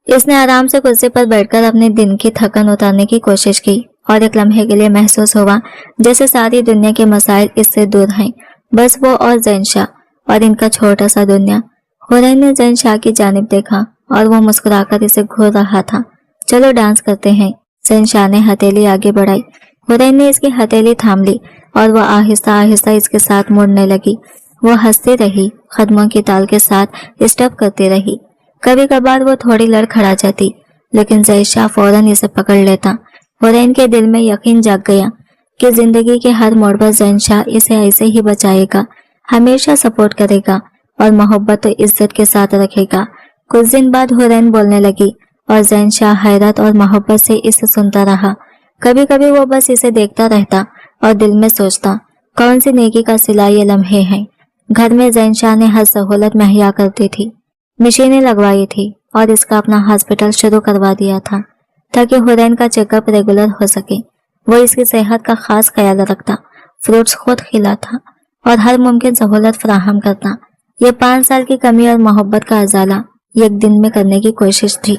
इसने आराम से कुर्सी पर बैठकर अपने दिन की थकन उतारने की कोशिश की और एक लम्हे के लिए महसूस हुआ जैसे सारी दुनिया के मसाइल इससे दूर हैं, बस वो और ज़ैन शाह और इनका छोटा सा दुनिया। हुरैन ने ज़ैन शाह की जानिब देखा और वो मुस्कुराकर इसे घूर रहा था। चलो डांस करते हैं, ज़ैन शाह ने हथेली आगे बढ़ाई। हुरैन ने इसकी हथेली थाम ली और वह आहिस्ता आहिस्ता इसके साथ मुड़ने लगी। वो हंसती रही, कदमों की ताल के साथ स्टेप करती रही। कभी कभार वो थोड़ी लड़खड़ा जाती, लेकिन ज़ैन शाह फौरन इसे पकड़ लेता। हुरैन के दिल में यकीन जाग गया कि जिंदगी के हर मोड़ पर ज़ैन शाह इसे ऐसे ही बचाएगा, हमेशा सपोर्ट करेगा और मोहब्बत और इज्जत के साथ रखेगा। कुछ दिन बाद हुरैन बोलने लगी और ज़ैन शाह हैरत और मोहब्बत से इसे सुनता रहा। कभी कभी वो बस इसे देखता रहता और दिल में सोचता, कौन सी नेकी का सिला ये लम्हे हैं। घर में ज़ैन शाह ने हर सहूलत मुहैया करती थी, मशीनें लगवाई थी और इसका अपना हॉस्पिटल शुरू करवा दिया था ताकि हुरैन का चेकअप रेगुलर हो सके। वो इसकी सेहत का खास ख्याल रखता, फ्रूट्स खुद खिलाता और हर मुमकिन सहूलत फराहम करता। ये 5 साल की कमी और मोहब्बत का अजाला एक दिन में करने की कोशिश थी।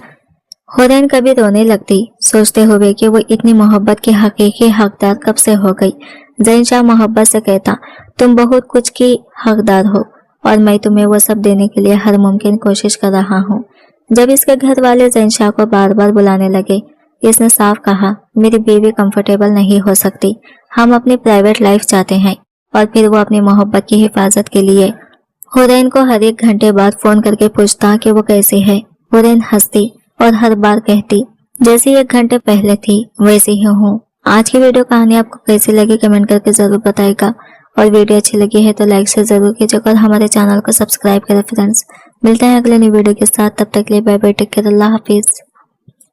हुरैन कभी रोने लगती, सोचते हुए कि वो इतनी मोहब्बत की हकीकी हकदार कब से हो गई। ज़ैन मोहब्बत से कहता, तुम बहुत कुछ की हकदार हो और मैं तुम्हें वो सब देने के लिए हर मुमकिन कोशिश कर रहा हूँ। जब इसके घर वाले ज़ैन को बार बार बुलाने लगे, इसने साफ कहा, मेरी बीवी कंफर्टेबल नहीं हो सकती, हम अपनी प्राइवेट लाइफ चाहते हैं। और फिर वो अपनी मोहब्बत की हिफाजत के लिए हुरैन को हर एक घंटे बाद फोन करके पूछता कि वो कैसी है। हुरैन हंसती और हर बार कहती, जैसी 1 घंटे पहले थी वैसी ही हूँ। आज की वीडियो कहानी आपको कैसी लगी कमेंट करके जरूर बताएगा, और वीडियो अच्छी लगी है तो लाइक से जरूर कीजिएगा और हमारे चैनल को सब्सक्राइब करें फ्रेंड्स। मिलते हैं अगले नई वीडियो के साथ, तब तक के लिए बाय बाय, टेक केयर, अल्लाह हाफिज।